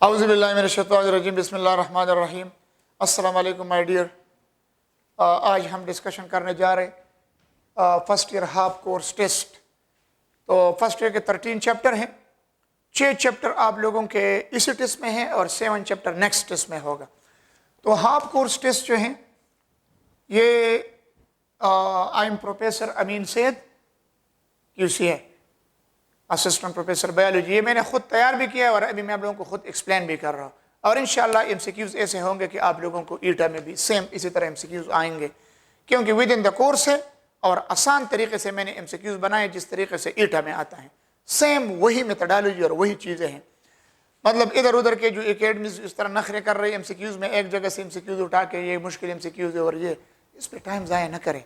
औज़ुबिल्लाहिमिनश्शैतानिर्रजीम बिस्मिल्लाहिर्रहमानिर्रहीम। अस्सलाम वालेकुम माय डियर। आज हम डिस्कशन करने जा रहे first year half course test. तो फर्स्ट ईयर के 13 चैप्टर हैं। 6 चैप्टर आप लोगों के इसी टेस्ट में हैं और 7 चैप्टर नेक्स्ट टेस्ट में होगा। तो हाफ कोर्स टेस्ट जो हैं ये I am professor Amin Saeed QCA, assistant professor biology. ये मैंने खुद तैयार भी किया है और अभी मैं आप लोगों को खुद एक्सप्लेन भी कर रहा हूँ। और इंशाल्लाह MCQs ऐसे होंगे कि आप लोगों को ईटा में भी सेम इसी तरह MCQs आएंगे, क्योंकि विद इन द कोर्स है और आसान तरीके से मैंने MCQs बनाए जिस तरीके से ईटा में आता है। सेम वही मेथडोलॉजी और वही चीज़ें हैं। मतलब इधर उधर के जो एकेडमीज इस तरह नखरे कर रहे हैं MCQs में, एक जगह से MCQs उठा के ये मुश्किल MCQs है और ये, इस पर टाइम ज़ाया न करें।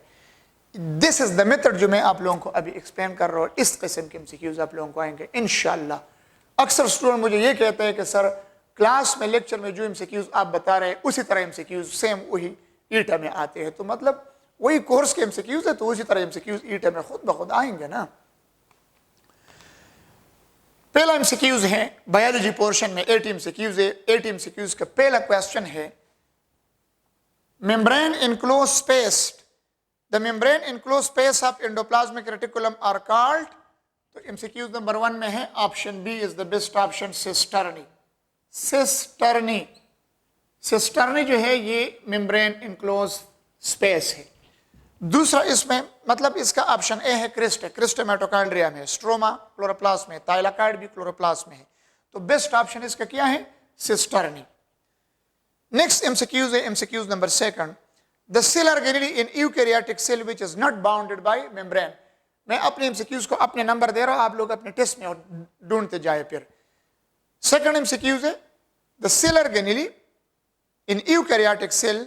दिस इज़ द मेथड जो मैं आप लोगों को अभी एक्सप्लेन कर रहा हूँ। इस किस्म के MCQs आप लोगों को आएंगे इंशाल्लाह। अक्सर स्टूडेंट मुझे ये कहते हैं कि सर क्लास में लेक्चर में जो MCQs आप बता रहे हैं उसी तरह MCQs सेम वही ईटा में आते हैं। तो मतलब वही कोर्स के MCQs है तो उसी तरह MCQs ईटा में खुद ब खुद आएंगे ना। पहला MCQs है बायोलॉजी पोर्शन में 8 MCQs है। 8 MCQs का पहला क्वेश्चन है membrane enclose space, the membrane enclosed space of endoplasmic reticulum are called। तो MCQ नंबर 1 में है option B is the best option, cisternae. Cisternae, cisternae जो है ये मेम्ब्रेन इनक्लोज स्पेस है। दूसरा इसमें मतलब इसका ऑप्शन ए है क्रिस्ट है। क्रिस्ट माइटोकॉन्ड्रिया में, स्ट्रोमा क्लोरोप्लास्ट में, थाइलाकॉइड भी क्लोरोप्लास्ट में है। तो बेस्ट ऑप्शन इसका क्या है? सिस्टर्नी। नेक्स्ट MCQs है MCQs number 2, the cell organelle in eukaryotic cell which is not bounded by membrane। मैं अपने MCQs को अपने नंबर दे रहा हूं, आप लोग अपने टेस्ट में ढूंढते जाए। फिर सेकंड MCQs है the cell organelle in eukaryotic cell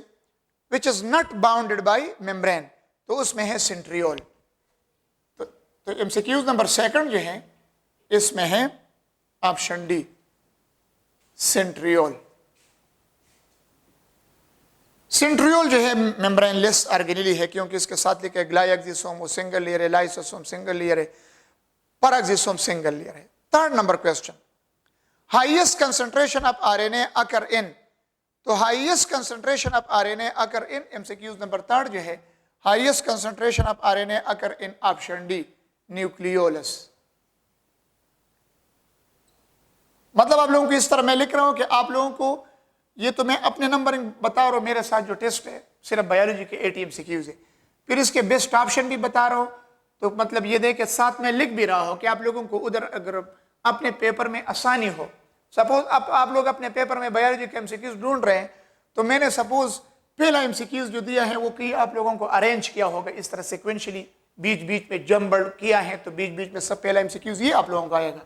which is not bounded by membrane। तो उसमें है सेंट्रियोल। तो MCQs नंबर 2 जो है इसमें है ऑप्शन डी, सेंट्रियोल। सेंट्रियोल जो है मेम्ब्रेनलेस ऑर्गेनेली है, क्योंकि इसके साथ लिखा है ग्लाइक्सिसोम वो सिंगल लेयर है, लाइसोसोम सिंगल लेयर है, पैराक्सिसोम सिंगल लेयर है। Third number question, highest concentration of RNA अकर इन। तो highest concentration of RNA occur in MCQs number 3 जो है highest concentration of RNA occur in option D, nucleolus. मतलब आप लोगों को इस तरह मैं लिख रहा हूं कि आप लोगों को ये तो मैं अपने नंबरिंग बता रहा हूँ, मेरे साथ जो टेस्ट है सिर्फ बायोलॉजी के 8 MCQs है। फिर इसके बेस्ट ऑप्शन भी बता रहा हूँ। तो मतलब ये दे के साथ में लिख भी रहा हो कि आप लोगों को उधर अगर अपने पेपर में आसानी हो। सपोज आप लोग अपने पेपर में बायोलॉजी के MCQs ढूंढ रहे हैं, तो मैंने सपोज पहला MCQs जो दिया है वो कि आप लोगों को अरेंज किया होगा इस तरह सिक्वेंशली, बीच बीच में जम्बल किया है, तो बीच बीच में सब पहला MCQs ये आप लोगों को आएगा।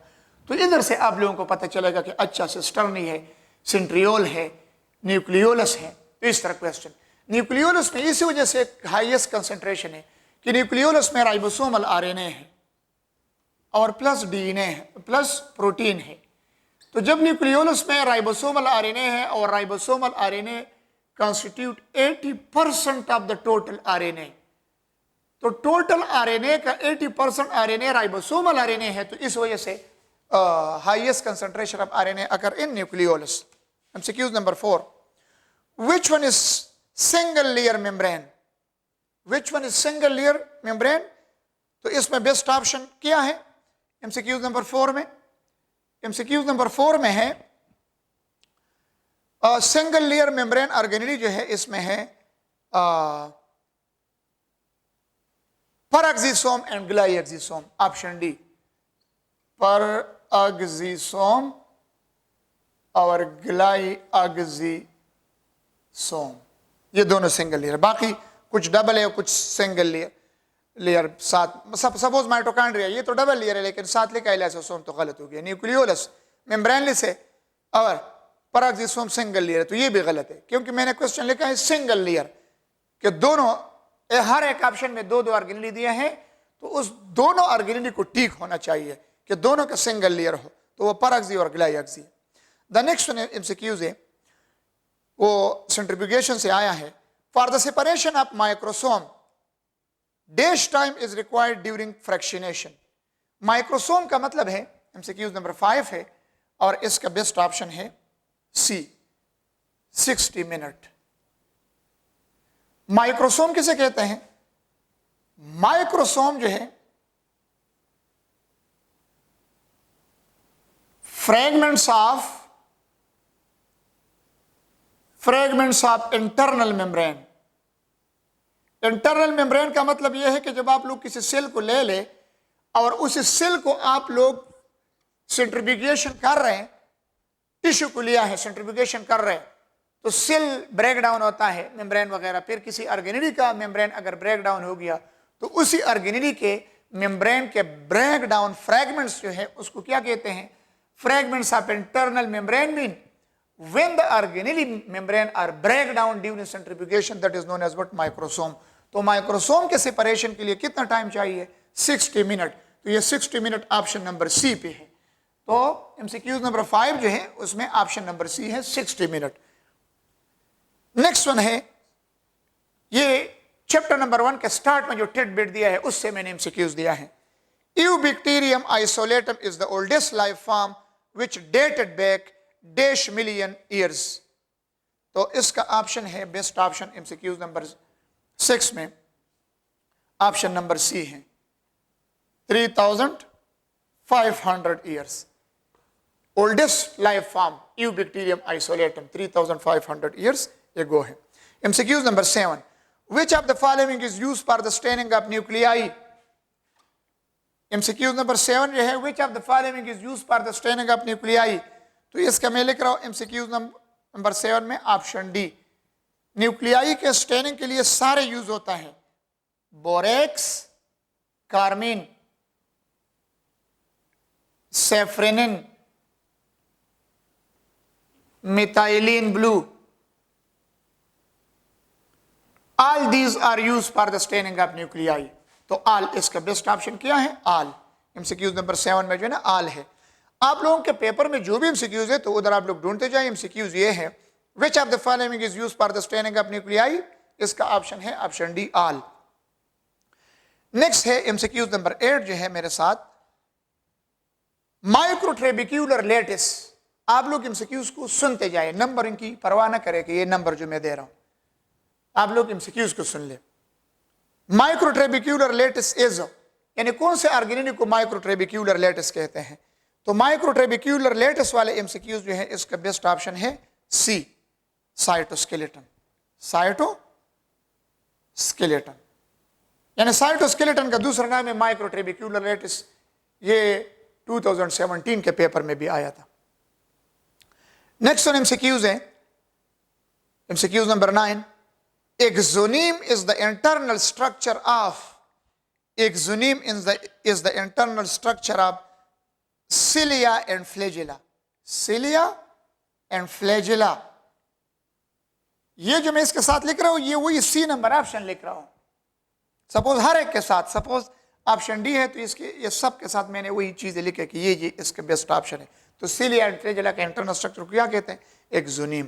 तो इधर से आप लोगों को पता चलेगा कि अच्छा सिस्टर्नी है, सेंट्रियोल है, न्यूक्लियोलस है। तो इस तरह क्वेश्चन न्यूक्लियोलस में इसी वजह से हाईएस्ट कंसंट्रेशन है कि न्यूक्लियोलस में राइबोसोमल RNA है और प्लस DNA है, प्लस प्रोटीन है। तो जब न्यूक्लियोलस में राइबोसोमल RNA है और ribosomal RNA constitute 80% of the total RNA, तो टोटल RNA का 80% RNA राइबोसोमल RNA है। तो इस वजह से highest concentration of RNA occur in nucleolus. MCQs number 4, which one is single layer membrane? Which one is single layer membrane? तो इसमें best option क्या है MCQs नंबर 4 में? MCQs नंबर 4 में है सिंगल लेयर मेम्ब्रेन ऑर्गेनेली जो है इसमें है पैराक्सिसोम एंड ग्लाइक्सिसोम, ऑप्शन डी, पैराक्सिसोम और ग्लाइक्सिसोम, ये दोनों सिंगल लेयर। बाकी कुछ डबल है, कुछ सिंगल लेयर साथ। सपोज माइटोकॉन्ड्रिया ये तो डबल लेयर है, लेकिन साथ लिखा है लाइसोसोम तो गलत हो गया। न्यूक्लियोलस मेम्ब्रेनलेस है और पैराक्सिसोम सिंगल लेयर है, तो ये भी गलत है, क्योंकि मैंने क्वेश्चन लिखा है सिंगल लेयर कि दोनों, हर एक ऑप्शन में दो ऑर्गेनेली दिए हैं, तो उस दोनों ऑर्गेनेली को ठीक होना चाहिए कि दोनों का सिंगल लेयर हो, तो वो पैराक्सी और ग्लाइक्सी। द नेक्स्ट MCQs है वो सेंट्रीफ्यूगेशन से आया है। For the separation of microsome dash time is required during fractionation. Microsome का मतलब है MCQs नंबर 5 है और इसका बेस्ट ऑप्शन है सी 60 मिनट। माइक्रोसोम किसे कहते हैं? माइक्रोसोम जो है fragments of internal membrane. Internal membrane का मतलब यह है कि जब आप लोग किसी सेल को ले ले और उस सेल को आप लोग सेंट्रीफ्यूगेशन कर रहे हैं, टिश्यू को लिया है, सेंट्रीफ्यूगेशन कर रहे हैं, तो सेल ब्रेक डाउन होता है मेम्ब्रेन वगैरह। फिर किसी ऑर्गेनेली का मेम्ब्रेन अगर ब्रेक डाउन हो गया तो उसी ऑर्गेनेली के मेम्ब्रेन के ब्रेक डाउन फ्रैगमेंट्स जो है उसको क्या कहते हैं? Fragments of internal membrane mean when the organelle membrane are break down during centrifugation, that is known as what? Microsome। तो माइक्रोसोम के सेपरेशन के लिए कितना टाइम चाहिए? 60 मिनट। तो ये 60 मिनट ऑप्शन नंबर सी पे है। तो एमसीक्यूज नंबर 5 जो है उसमें ऑप्शन नंबर सी है 60 मिनट। नेक्स्ट वन है, ये चैप्टर नंबर 1 के स्टार्ट में जो टिडबिट दिया है उससे मैंने एमसीक्यूज दिया है। Eobacterium isolatum is the oldest life form which dated back dash million years. तो इसका ऑप्शन है, बेस्ट ऑप्शन एमसीक्यूज नंबर 6 में ऑप्शन नंबर सी है 3500 years. Oldest life form Eobacterium isolatum 3500 years ago है। MCQs number 7, which of the following is used for the staining of nuclei. MCQs number 7 जो है, which of the following is used for the staining of nuclei. तो इसका मैं लिख रहा हूं MCQs number 7 में ऑप्शन डी। न्यूक्लियाई के स्टेनिंग के लिए सारे यूज होता है, borax, carmine, safranin, methylene blue, all these are use for the staining of nuclei. तो ऑल इसका बेस्ट ऑप्शन क्या है? ऑल। एमसीक्यूज नंबर 7 में जो है ना ऑल है। आप लोगों के पेपर में जो भी एमसीक्यूज है तो उधर आप लोग ढूंढते जाए। एमसीक्यूज ये है, which of the following is used for the staining of nuclei. इसका ऑप्शन है ऑप्शन डी ऑल। नेक्स्ट है एमसीक्यूज नंबर 8 जो है मेरे साथ, माइक्रोट्रेबिक्यूलर लेटिस। आप लोग एमसीक्यूज को सुनते जाए, नंबरिंग की परवाह ना करें कि ये नंबर जो मैं दे रहा हूं, आप लोग एमसीक्यूज को सुन ले। माइक्रोट्रेबिक्यूलर लेटिस इज, यानी कौन से ऑर्गेनेली को माइक्रोट्रेबिक्यूलर लेटिस कहते हैं? तो माइक्रोट्रेबिक्यूलर लेटिस वाले एमसीक्यूज जो है इसका बेस्ट ऑप्शन है सी, साइटोस्केलेटन। साइटोस्केलेटन यानी साइटोस्केलेटन का दूसरा नाम है माइक्रोट्रेबिक्यूलर लेटिस। ये 2017 के पेपर में भी आया था। नेक्स्ट वन एमसीक्यूज है, MCQs number 9, axoneme is the internal structure of, axoneme is the internal structure of cilia and flagella. Cilia and flagella, ये जो मैं इसके साथ लिख रहा हूं ये वही सी नंबर ऑप्शन लिख रहा हूं। सपोज हर एक के साथ, सपोज ऑप्शन डी है तो इसके ये सब के साथ मैंने वही चीजें लिखे कि ये इसके बेस्ट ऑप्शन है। तो सिलिया एंड फ्लैजेला का इंटरनल स्ट्रक्चर को क्या कहते हैं? एक्सोनीम।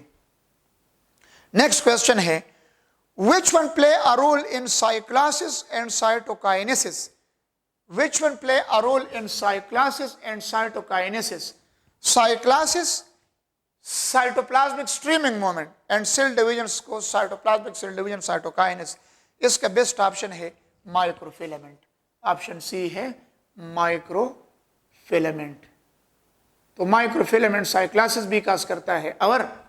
नेक्स्ट क्वेश्चन है, which one play a role in cyclosis and cytokinesis? Which one play a role in cyclosis and cytokinesis? Cyclosis, cytoplasmic streaming movement, and cell divisions को cytoplasmic cell division, cytokinesis। इसका best option है microfilament. Option C है microfilament. तो microfilament cyclosis भी काज करता है और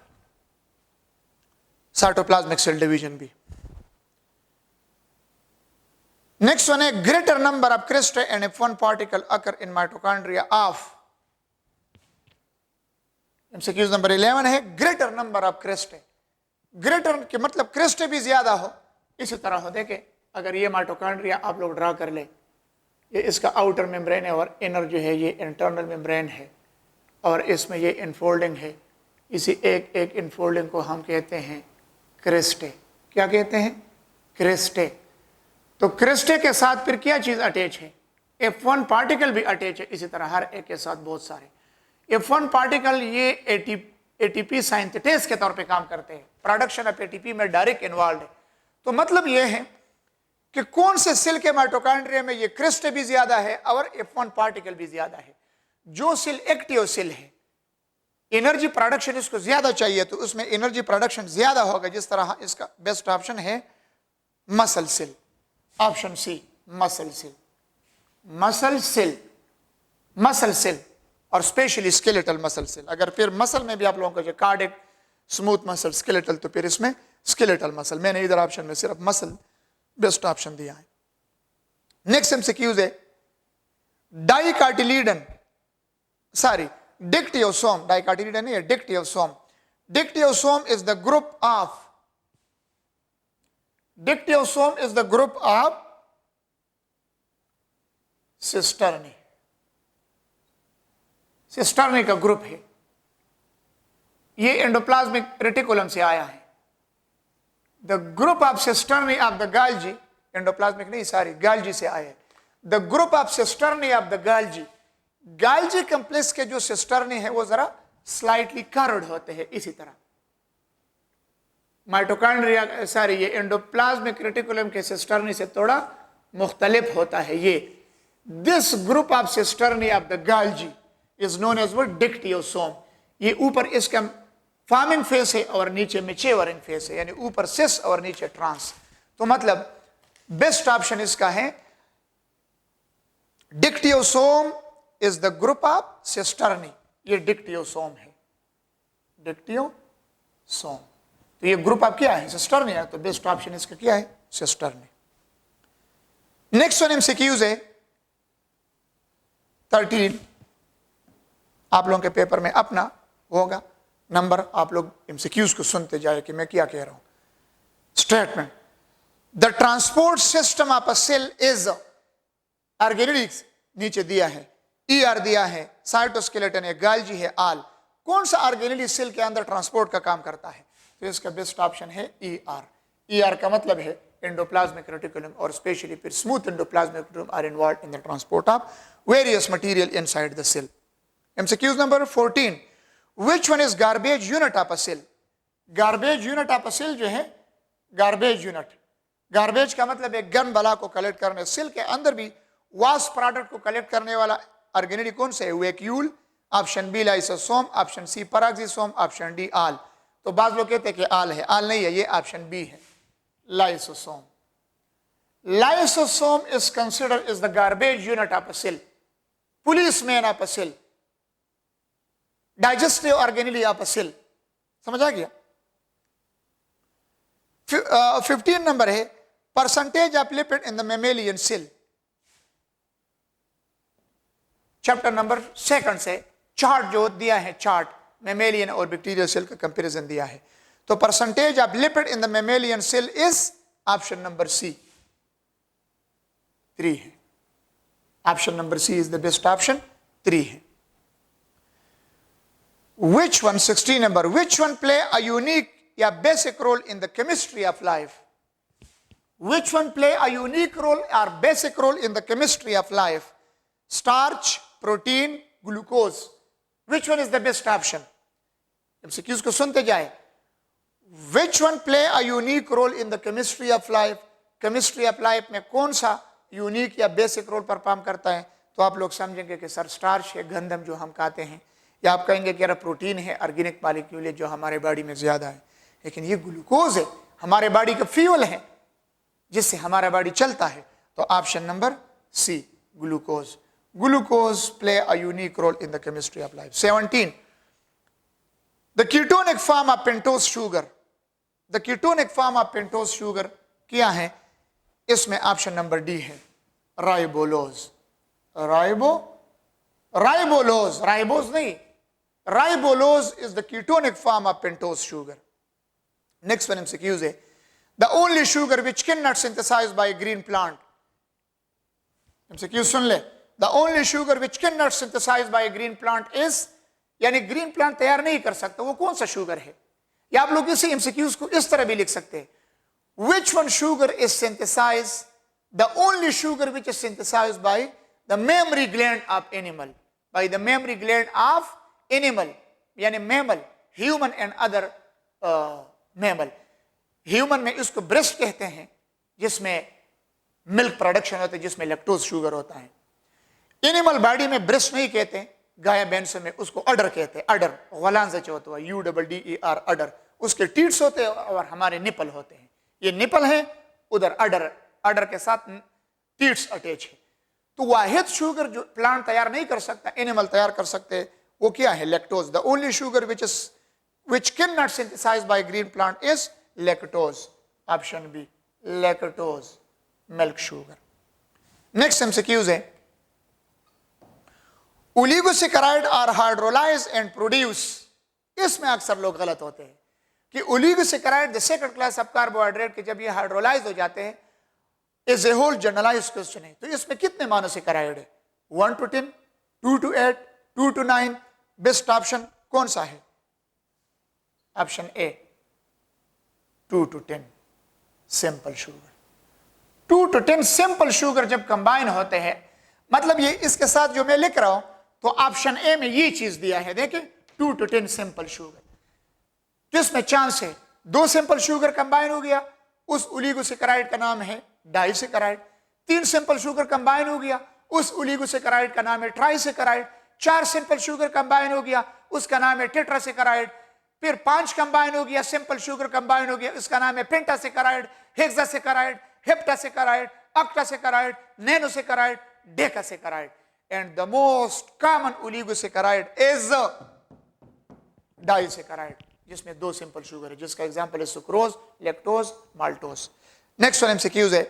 cytoplasmic cell division भी। नेक्स्ट वन है, greater number of cristae and F1 particle occur in mitochondria of. MCQs number 11 है, greater number of cristae. Greater के मतलब क्रिस्टे भी ज्यादा हो, इसी तरह हो। देखे अगर ये माइटोकॉन्ड्रिया आप लोग ड्रा कर ले, ये इसका आउटर मेम्ब्रेन है और इनर जो है ये इंटरनल मेम्ब्रेन है और इसमें ये इनफोल्डिंग है। इसी एक एक इनफोल्डिंग को हम कहते हैं क्रिस्टे। क्या कहते हैं? क्रिस्टे। तो क्रिस्टे के साथ फिर क्या चीज अटैच है? F1 पार्टिकल भी अटैच है। इसी तरह हर एक के साथ बहुत सारे F1 पार्टिकल ये एटीपी सिंथेसिस के तौर पे काम करते हैं, प्रोडक्शन ऑफ एटीपी में डायरेक्ट इन्वॉल्व है। तो मतलब ये है कि कौन से सेल के माइटोकॉन्ड्रिया में ये क्रिस्टे भी ज्यादा है और F1 पार्टिकल भी ज्यादा है। जो सेल एक्टिव सेल है एनर्जी प्रोडक्शन इसको ज्यादा चाहिए तो उसमें एनर्जी प्रोडक्शन ज्यादा होगा, जिस तरह इसका बेस्ट ऑप्शन है muscle cell, option C muscle cell. Muscle cell, muscle cell और स्पेशली स्केलेटल मसल सेल। अगर फिर मसल में भी आप लोगों को जो कार्डिक, स्मूथ मसल, स्केलेटल, तो फिर इसमें स्केलेटल मसल। मैंने इधर ऑप्शन में सिर्फ मसल बेस्ट ऑप्शन दिया है। नेक्स्ट एमसीक्यूज है डाइकाटिलीडन, सॉरी डिक्टियोसोम, डाइकाटिलीडन नहीं है, dictyosome. Dictyosome is the group of, dictyosome is the group of cisternae, cisternae का ग्रुप है। ये एंडोप्लाज्मिक रेटिकुलम से आया है। The group of cisternae of the गाल्जी, endoplasmic नहीं सॉरी गाल्जी से आया है। The group of cisternae of the गाल्जी, गाल्जी complex के जो सिस्टर्नी है वो जरा स्लाइटली कर्व्ड होते हैं इसी तरह। माइटोकॉन्ड्रिया सॉरी ये एंडोप्लाज्मिक रेटिकुलम के सिस्टर्नी से थोड़ा मुख्तलिफ होता है ये। This group of cisternae of the Golgi is known as what, dictyosome. ये ऊपर इसका फॉर्मिंग फेस है और नीचे मैच्योरिंग फेस है, यानी ऊपर सिस और नीचे ट्रांस। तो मतलब बेस्ट ऑप्शन इसका है dictyosome is the group of cisternae. ये डिक्टियोसोम है, डिक्टियोसोम। तो ये ग्रुप ऑफ क्या है, सिस्टर्नी है, तो बेस्ट ऑप्शन इसका क्या है, सिस्टर्नी। नेक्स्ट वन एमसीक्यूज है 13। आप लोगों के पेपर में अपना होगा नंबर, आप लोग एमसीक्यूज को सुनते जाए कि मैं क्या कह रहा हूं। Statement, the transport system of a cell is, organelles नीचे दिया है, ईआर दिया है, साइटोस्केलेटन है, गाल्जी है, आल। कौन सा ऑर्गेनेली सेल के अंदर ट्रांसपोर्ट का काम करता है, तो इसका बेस्ट ऑप्शन है ईआर। ईआर का मतलब है एंडोप्लाज्मिक रेटिकुलम और स्पेशली फिर smooth endoplasmic reticulum are involved in the transport of various material inside the cell. MCQs number 14, which one is garbage unit of a cell. Garbage unit of a cell जो है, garbage unit, garbage का मतलब है gun बला को collect करने। Cell के अंदर भी वास्ट प्रोडक्ट को कलेक्ट करने वाला ऑर्गेनेली कौन से है, vacuole, option B lysosome, option C peroxisome, option D all. तो बाज लोग कहते हैं कि आल है, आल नहीं है, ये ऑप्शन बी है, lysosome. Lysosome is considered is the garbage unit of a cell, policeman of a cell, digestive organelle of a cell. समझ आ गया। 15 नंबर है percentage of lipid in the mammalian cell. Chapter number 2 से chart जो दिया है, chart mammalian और bacterial cell का कंपैरिजन दिया है। तो percentage of lipid in the mammalian cell is option number C 3 है। Option number C is the best option, 3 है। Which one, 16 number, which one play a unique या basic role in the chemistry of life? Which one play a unique role or basic role in the chemistry of life? Starch, protein, glucose. Which one is the best option? MCQs को सुनते जाए। Which one play a unique role in the chemistry of life? Chemistry of life में कौन सा unique या basic role perform करता है? तो आप लोग समझेंगे कि सर स्टार्च है, गंदम जो हम खाते हैं, या आप कहेंगे कि यार प्रोटीन है, ऑर्गेनिक मॉलिक्यूल है जो हमारे बॉडी में ज्यादा है, लेकिन ये ग्लूकोज है, हमारे बॉडी का फ्यूल है जिससे हमारा बॉडी चलता है। तो option number C glucose. Glucose play a unique role in the chemistry of life. 17 the ketonic form of pentose sugar. The ketonic form of pentose sugar क्या है? इसमें ऑप्शन नंबर डी है राइबोलोज। राइबोलोज, राइबोज नहीं, ribulose is the ketonic form of pentose sugar. Next one MCQs है the only sugar which can not synthesize by green plant. MCQs सुन ले, the only sugar which can not synthesize by green plant is, यानी green plant तैयार नहीं कर सकता, वो कौन सा शुगर है? या आप लोग इसी एमसीक्यूज को इस तरह भी लिख सकते हैं, which one sugar is synthesized, the only sugar which is synthesized by the mammary gland of animal, by the mammary gland of animal, यानी mammal, human and other mammal. human में इसको breast कहते हैं जिसमें मिल्क प्रोडक्शन होता है, जिसमें lactose sugar होता है। एनिमल बॉडी में ब्रेस्ट नहीं कहते, गाय भैंसों में, उसको अडर कहते हैं, अडर गलान से होता है, UDDER अडर, उसके टीट्स होते हैं और हमारे निपल होते हैं, ये निपल है, उधर अडर, अडर के साथ टीट्स अटैच है। तो वाहिद शुगर जो प्लांट तैयार नहीं कर सकता, एनिमल तैयार कर सकते हैं, वो क्या है? Lactose. The only sugar which cannot synthesized by green plant is lactose. Option B, lactose, milk sugar. Next MCQs है, oligosaccharide are hydrolyse and produce. इसमें अक्सर लोग गलत होते हैं कि oligosaccharide the second class of carbohydrate के जब ये हाइड्रोलाइज हो जाते हैं, is a whole generalize question है। तो इसमें कितने मोनोसेकेराइड है? 1 to 10, 2 to 8, 2 to 9। Best option कौन सा है? Option A, 2 to 10 simple sugar. 2 to 10 simple sugar जब कंबाइन होते हैं, मतलब ये इसके साथ जो मैं लिख रहा हूं, तो ऑप्शन ए में ये चीज दिया है, देखिए 2 to 10 सिंपल शुगर। तो इसमें चांस है 2 सिंपल शुगर कंबाइन हो गया, उस ओलिगोसेकेराइड का नाम है डाइसेकेराइड। 3 सिंपल शुगर कंबाइन हो गया, उस ओलिगोसेकेराइड का नाम है ट्राइसेकेराइड। 4 सिंपल शुगर कंबाइन हो गया, उसका नाम है टेट्रासेकेराइड। फिर 5 कंबाइन हो गया, सिंपल शुगर कंबाइन हो गया, उसका नाम है pentasaccharide, hexasaccharide, heptasaccharide, octasaccharide, nonasaccharide, decasaccharide. And the most common oligosaccharide is disaccharide, जिसमें 2 सिंपल शुगर है, जिसका एग्जांपल है sucrose, lactose, maltose. Next one MCQs है,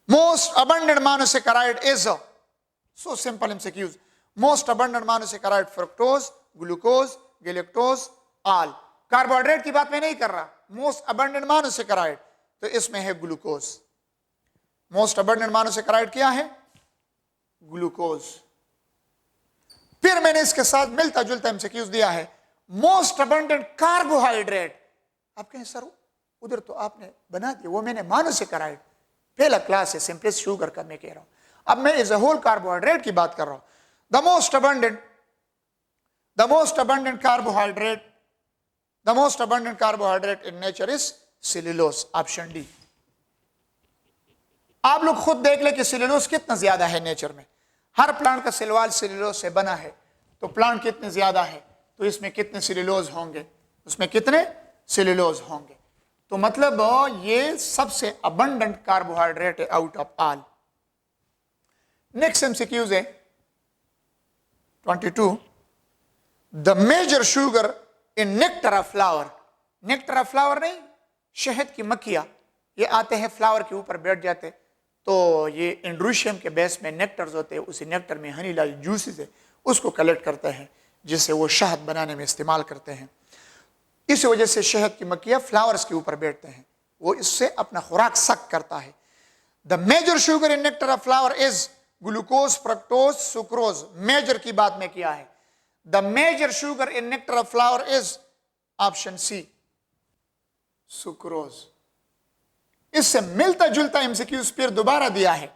most abundant monosaccharide is, so simple MCQs, most abundant monosaccharide fructose, glucose, galactose, all. Carbohydrate की बात मैं नहीं कर रहा, मोस्ट अबंडेंट मोनोसेकेराइड, तो इसमें है ग्लूकोज। मोस्ट अबंडेंट मोनोसेकेराइड क्या है? ग्लूकोज। फिर मैंने इसके साथ मिलता जुलता एमसीक्यूज दिया है, मोस्ट अबंडेंट कार्बोहाइड्रेट। आप कहें सर उधर तो आपने बना दिया, वो मैंने मोनोसेकेराइड, पहला क्लास है, सिंपलेस्ट शुगर का मैं कह रहा हूं। अब मैं एज ए होल कार्बोहाइड्रेट की बात कर रहा हूं। The most abundant carbohydrate in nature is cellulose. Option D. आप लोग खुद देख ले कि सेल्यूलोज कितना ज्यादा है नेचर में। हर प्लांट का सेलवाल सेल्यूलोज से बना है, तो प्लांट कितने ज्यादा है, तो इसमें कितने सेल्यूलोज होंगे, उसमें कितने सेल्यूलोज होंगे। तो मतलब ये सबसे अबंडेंट कार्बोहाइड्रेट है out of all. Next MCQs है 22, the major sugar in nectar of flower. Nectar of flower नहीं, शहद की मक्खियां, ये आते हैं फ्लावर के ऊपर बैठ जाते, तो ये एंड्रूशियम के बेस में नेक्टर्स होते हैं, उसी नेक्टर में हनी लाइक जूसेस है, उसको कलेक्ट करते हैं, जिससे वो शहद बनाने में इस्तेमाल करते हैं। इस वजह से शहद की मक्खियां फ्लावर्स के ऊपर बैठते हैं, वो इससे अपना खुराक सक करता है। The major sugar in nectar of flower is glucose, fructose, sucrose. Major की बात में किया है। The major sugar in nectar of flower is option C, sucrose. इससे मिलता जुलता एमसीक्यूज फिर दोबारा दिया है,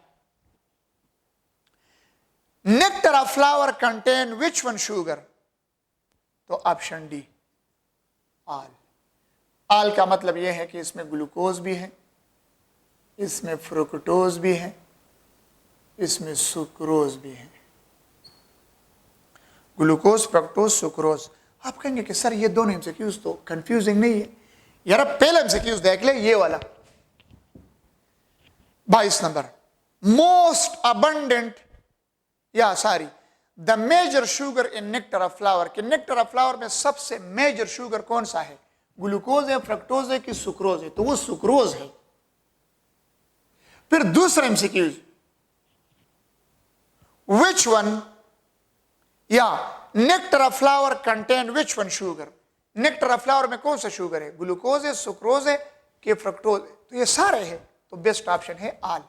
nectar of flower contain which one sugar, तो ऑप्शन डी, आल। आल का मतलब यह है कि इसमें ग्लूकोज भी है, इसमें फ्रुक्टोज भी है, इसमें सुक्रोज भी है। Glucose, fructose, sucrose. आप कहेंगे कि सर ये दोनों एमसीक्यूज तो कंफ्यूजिंग नहीं है। यार पहला एमसीक्यूज देख ले, ये वाला 22 number, most abundant the major sugar in nectar of flower. कि नेक्टर ऑफ फ्लावर में सबसे मेजर शुगर कौन सा है? ग्लूकोज है, फ्रक्टोज है कि सुक्रोज है? तो वो सुक्रोज है। फिर दूसरा MCQs, which one nectar of flower contain which one sugar. Nectar of flower में कौन सा शुगर है? ग्लूकोज है, सुक्रोज है कि फ्रक्टोज है? तो ये सारे हैं, तो बेस्ट ऑप्शन है आल।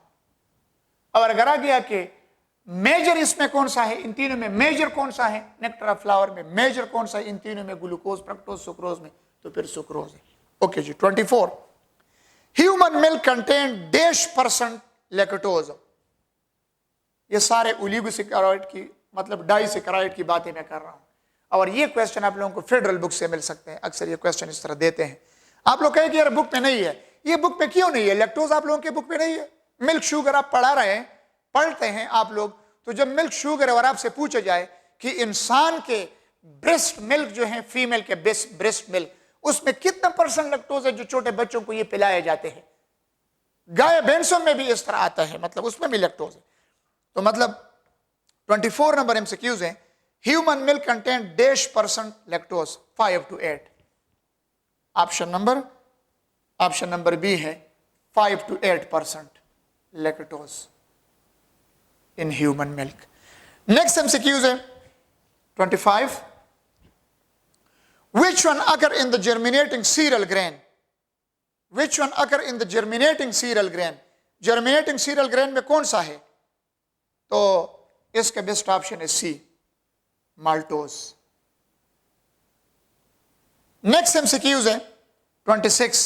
और अगर आ गया कि मेजर इसमें कौन सा है, इन तीनों में मेजर कौन सा है, नेक्टर ऑफ फ्लावर में मेजर कौन सा है इन तीनों में, ग्लूकोज, फ्रक्टोज, सुक्रोज में, तो फिर सुक्रोज है। ओके जी। 24, ह्यूमन मिल्क कंटेन -% लैक्टोज। ये सारे ओलिगोसेकेराइड की मतलब डाइसेकेराइड की बातें मैं कर रहा हूं। और ये क्वेश्चन आप लोगों को फेडरल बुक से मिल सकते हैं, अक्सर ये क्वेश्चन इस तरह देते हैं। आप लोग कहें कि यार बुक में नहीं है, ये बुक में क्यों नहीं है? लैक्टोज आप लोगों के बुक में नहीं है। मिल्क शुगर आप पढ़ा रहे हैं, पढ़ते हैं आप लोग, तो जब मिल्क शुगर है और आपसे पूछा जाए कि इंसान के ब्रेस्ट मिल्क जो है, फीमेल के ब्रेस्ट मिल्क, उसमें कितना % लैक्टोज है जो छोटे बच्चों को ये पिलाए जाते हैं, गाय भैंसों में भी इस तरह आता है, मतलब उसमें भी लैक्टोज है। तो मतलब 24 नंबर एमसीक्यूज है, human milk contain -% lactose, 5 to 8। Option number B है 5 to 8% lactose in human milk. Next MCQs है 25, which one occur in the germinating cereal grain? Which one occur in the germinating cereal grain? Germinating cereal grain में कौन सा है? तो इसका best option है सी, maltose. Next MCQs है 26,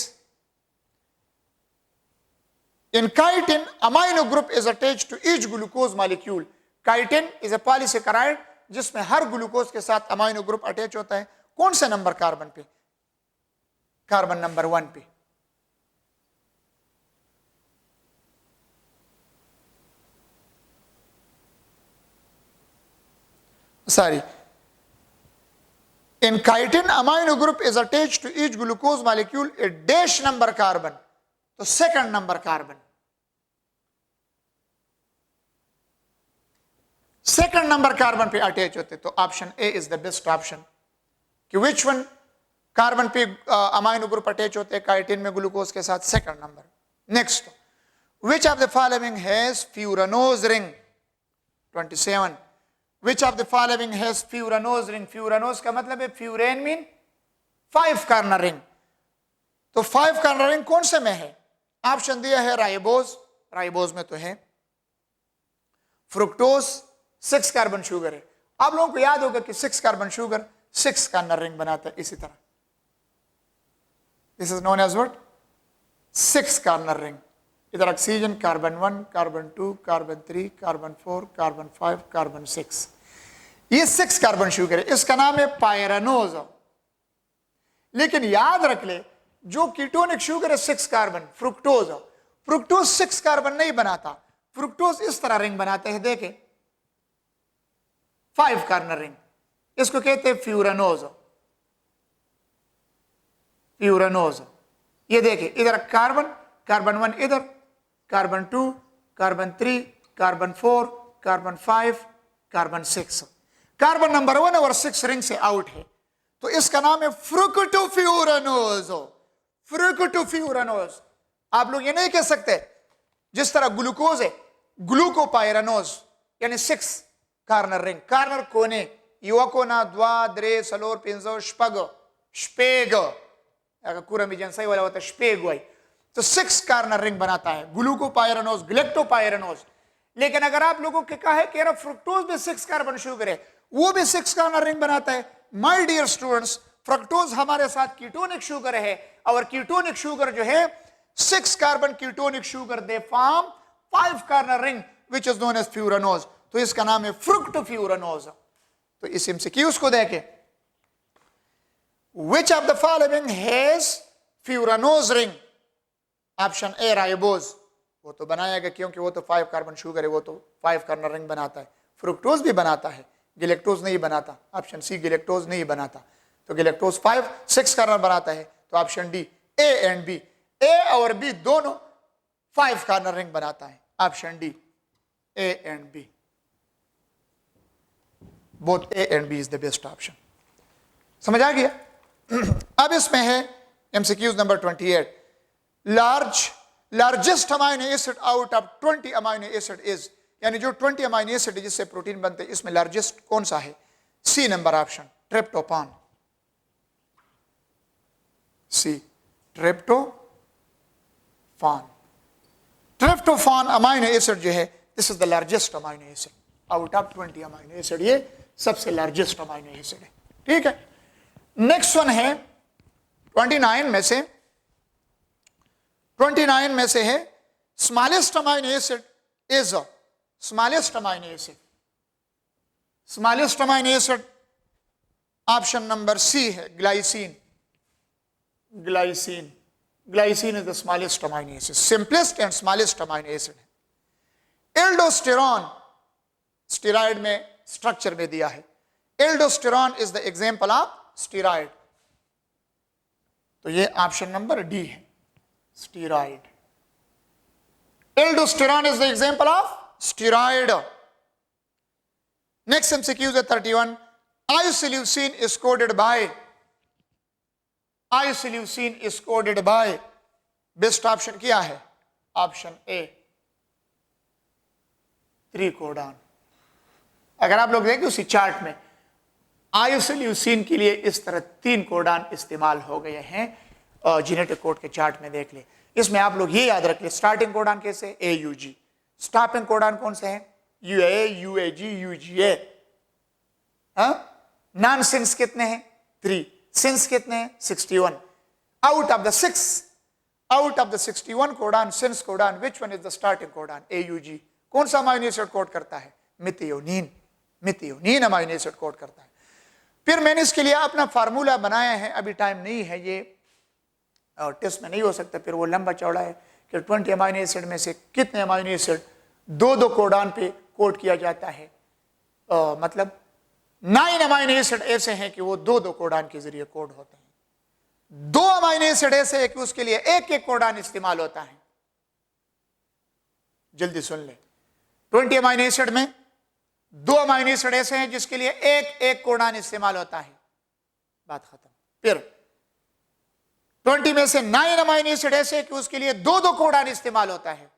in chitin amino group is attached to each glucose molecule। chitin is a polysaccharide जिसमें हर glucose के साथ अमाइनो ग्रुप अटैच होता है। कौन से नंबर कार्बन पे? कार्बन नंबर 1 पे। Sorry, in chitin amino group is attached to each glucose molecule a dash number carbon, तो second number carbon, second number carbon पे अटैच होते। तो option A is the best option कि which one carbon पे amino group attach होते हैं chitin में glucose के साथ, second number. Next, which of the following has furanose ring? 27, which of the following has furanose ring? Furanose का मतलब है फ्यूरेन मीन 5 कार्नर रिंग। तो 5 कार्नर रिंग कौन से में है? ऑप्शन दिया है राइबोज, राइबोज में तो है। फ्रुक्टोज 6 कार्बन शुगर है। आप लोगों को याद होगा कि 6 कार्बन शुगर 6 कार्नर रिंग बनाता है। इसी तरह this is known as what? 6 corner ring. इधर oxygen carbon 1, carbon 2, carbon 3, carbon 4, carbon 5, carbon 6, ये 6 कार्बन शुगर है। इसका नाम है पायरानोज। लेकिन याद रख ले, जो कीटोनिक शुगर है 6 कार्बन, फ्रुक्टोज, फ्रुक्टोज 6 कार्बन नहीं बनाता। फ्रुक्टोज इस तरह रिंग बनाते हैं, देखें 5 कार्नर रिंग, इसको कहते हैं फ्यूरानोज। फ्यूरानोज, ये देखें इधर कार्बन, कार्बन 1 इधर, carbon 2, carbon 3, carbon 4, carbon 5, carbon 6। Carbon number 1 और 6 रिंग से आउट है, तो इसका नाम है फ्रुक्टोफ्यूरानोज। फ्रुक्टोफ्यूरानोज। आप लोग ये नहीं कह सकते जिस तरह ग्लूकोज है ग्लूकोपायरानोज, यानी 6 कार्नर रिंग, कार्नर कोने, युवकोना, द्वा, द्रे, सलोर, पिंजो, शपग, शपेग, अगर कुरमिजन सही वाला होता है शपेग वाई, तो 6 कार्नर रिंग बनाता है ग्लूकोपायरानोज, ग्लेक्टोपायरानोज। लेकिन अगर आप लोगों के कहा है कि यार फ्रुक्टोज भी 6 कार्बन शुगर है, वो भी 6 कार्नर रिंग बनाता है। माय डियर स्टूडेंट्स, फ्रुक्टोज हमारे साथ कीटोनिक शुगर है, और कीटोनिक शुगर जो है 6 carbon ketonic sugar, they form 5 corner ring which is known as furanose. तो इसका नाम है फ्रुक्टोफ्यूरानोज। तो इस एमसीक्यूज को देखें, विच of the following has furanose ring? Option A ribose, वो तो बनाएगा क्योंकि वो तो 5 कार्बन शुगर है, वो तो 5 कार्नर रिंग बनाता है। फ्रुक्टोज भी बनाता है, गिलेक्टोज नहीं बनाता। ऑप्शन सी गिलेक्टोज नहीं बनाता, तो गिलेक्टोज 6 कार्नर बनाता है। तो option D, A and B, A और बी दोनों 5 कार्नर रिंग बनाता है। Option D, A and B, both A and B is the best option. समझ आ गया? अब इसमें है MCQs number 28, largest amino acid out of 20 amino acid is, यानी जो 20 अमाइनो एसिड है जिससे प्रोटीन बनते हैं, इसमें लार्जेस्ट कौन सा है? C number option, tryptophan. C, tryptophan. Tryptophan amino acid जो है, this is the largest amino acid out of 20 amino acid, ये सबसे लार्जेस्ट अमाइनो एसिड है। ठीक है, नेक्स्ट वन है 29 में से, 29 में से है smallest amino acid is, smallest amino acid, smallest amino acid option number C है, glycine. Glycine, glycine is the smallest amino acid, simplest and smallest amino acid है। एल्डोस्टेरॉन, स्टीरॉयड में स्ट्रक्चर में दिया है। Aldosterone is the example of steroid. तो ये option number D है, steroid. Aldosterone is the example of steroid. Next MCQ है 31। Isoleucine is coded by, isoleucine is coded bye, best option क्या है? Option A, 3 codon. अगर आप लोग देखें उसी चार्ट में आइसोल्यूसिन के लिए इस तरह 3 कोडान इस्तेमाल हो गए हैं, और जेनेटिक कोड के चार्ट में देख ले। इसमें आप लोग ये याद रख ले, स्टार्टिंग कोडान कैसे? AUG। स्टॉपिंग कोडान कौन से हैं? UAA, UAG, UGA। Non since कितने हैं? 3। सिंस कितने हैं? 61। Out of the 61 codon, since codon, which one is the starting codon? AUG। कौन सा अमाइनो एसिड कोड करता है? Methionine. Methionine amino acid code करता है। फिर मैंने इसके लिए अपना फार्मूला बनाया है, अभी टाइम नहीं है, ये टेस्ट में नहीं हो सकता, फिर वो लंबा चौड़ा है कि 20 अमाइनो एसिड में से कितने अमाइनो एसिड 2 कोडान पे कोड किया जाता है। मतलब 9 अमाइनो एसिड ऐसे हैं कि वो 2 कोडान के जरिए कोड होते हैं। 2 अमाइनो एसिड ऐसे है कि उसके लिए 1 कोडान इस्तेमाल होता है। जल्दी सुन ले, 20 अमाइनो एसिड में 2 अमाइनो एसिड ऐसे हैं जिसके लिए 1 कोडान इस्तेमाल होता है। बात खत्म। फिर 20 में से 9 अमाइनो एसिड ऐसे है कि उसके लिए 2 कोडान इस्तेमाल होता है।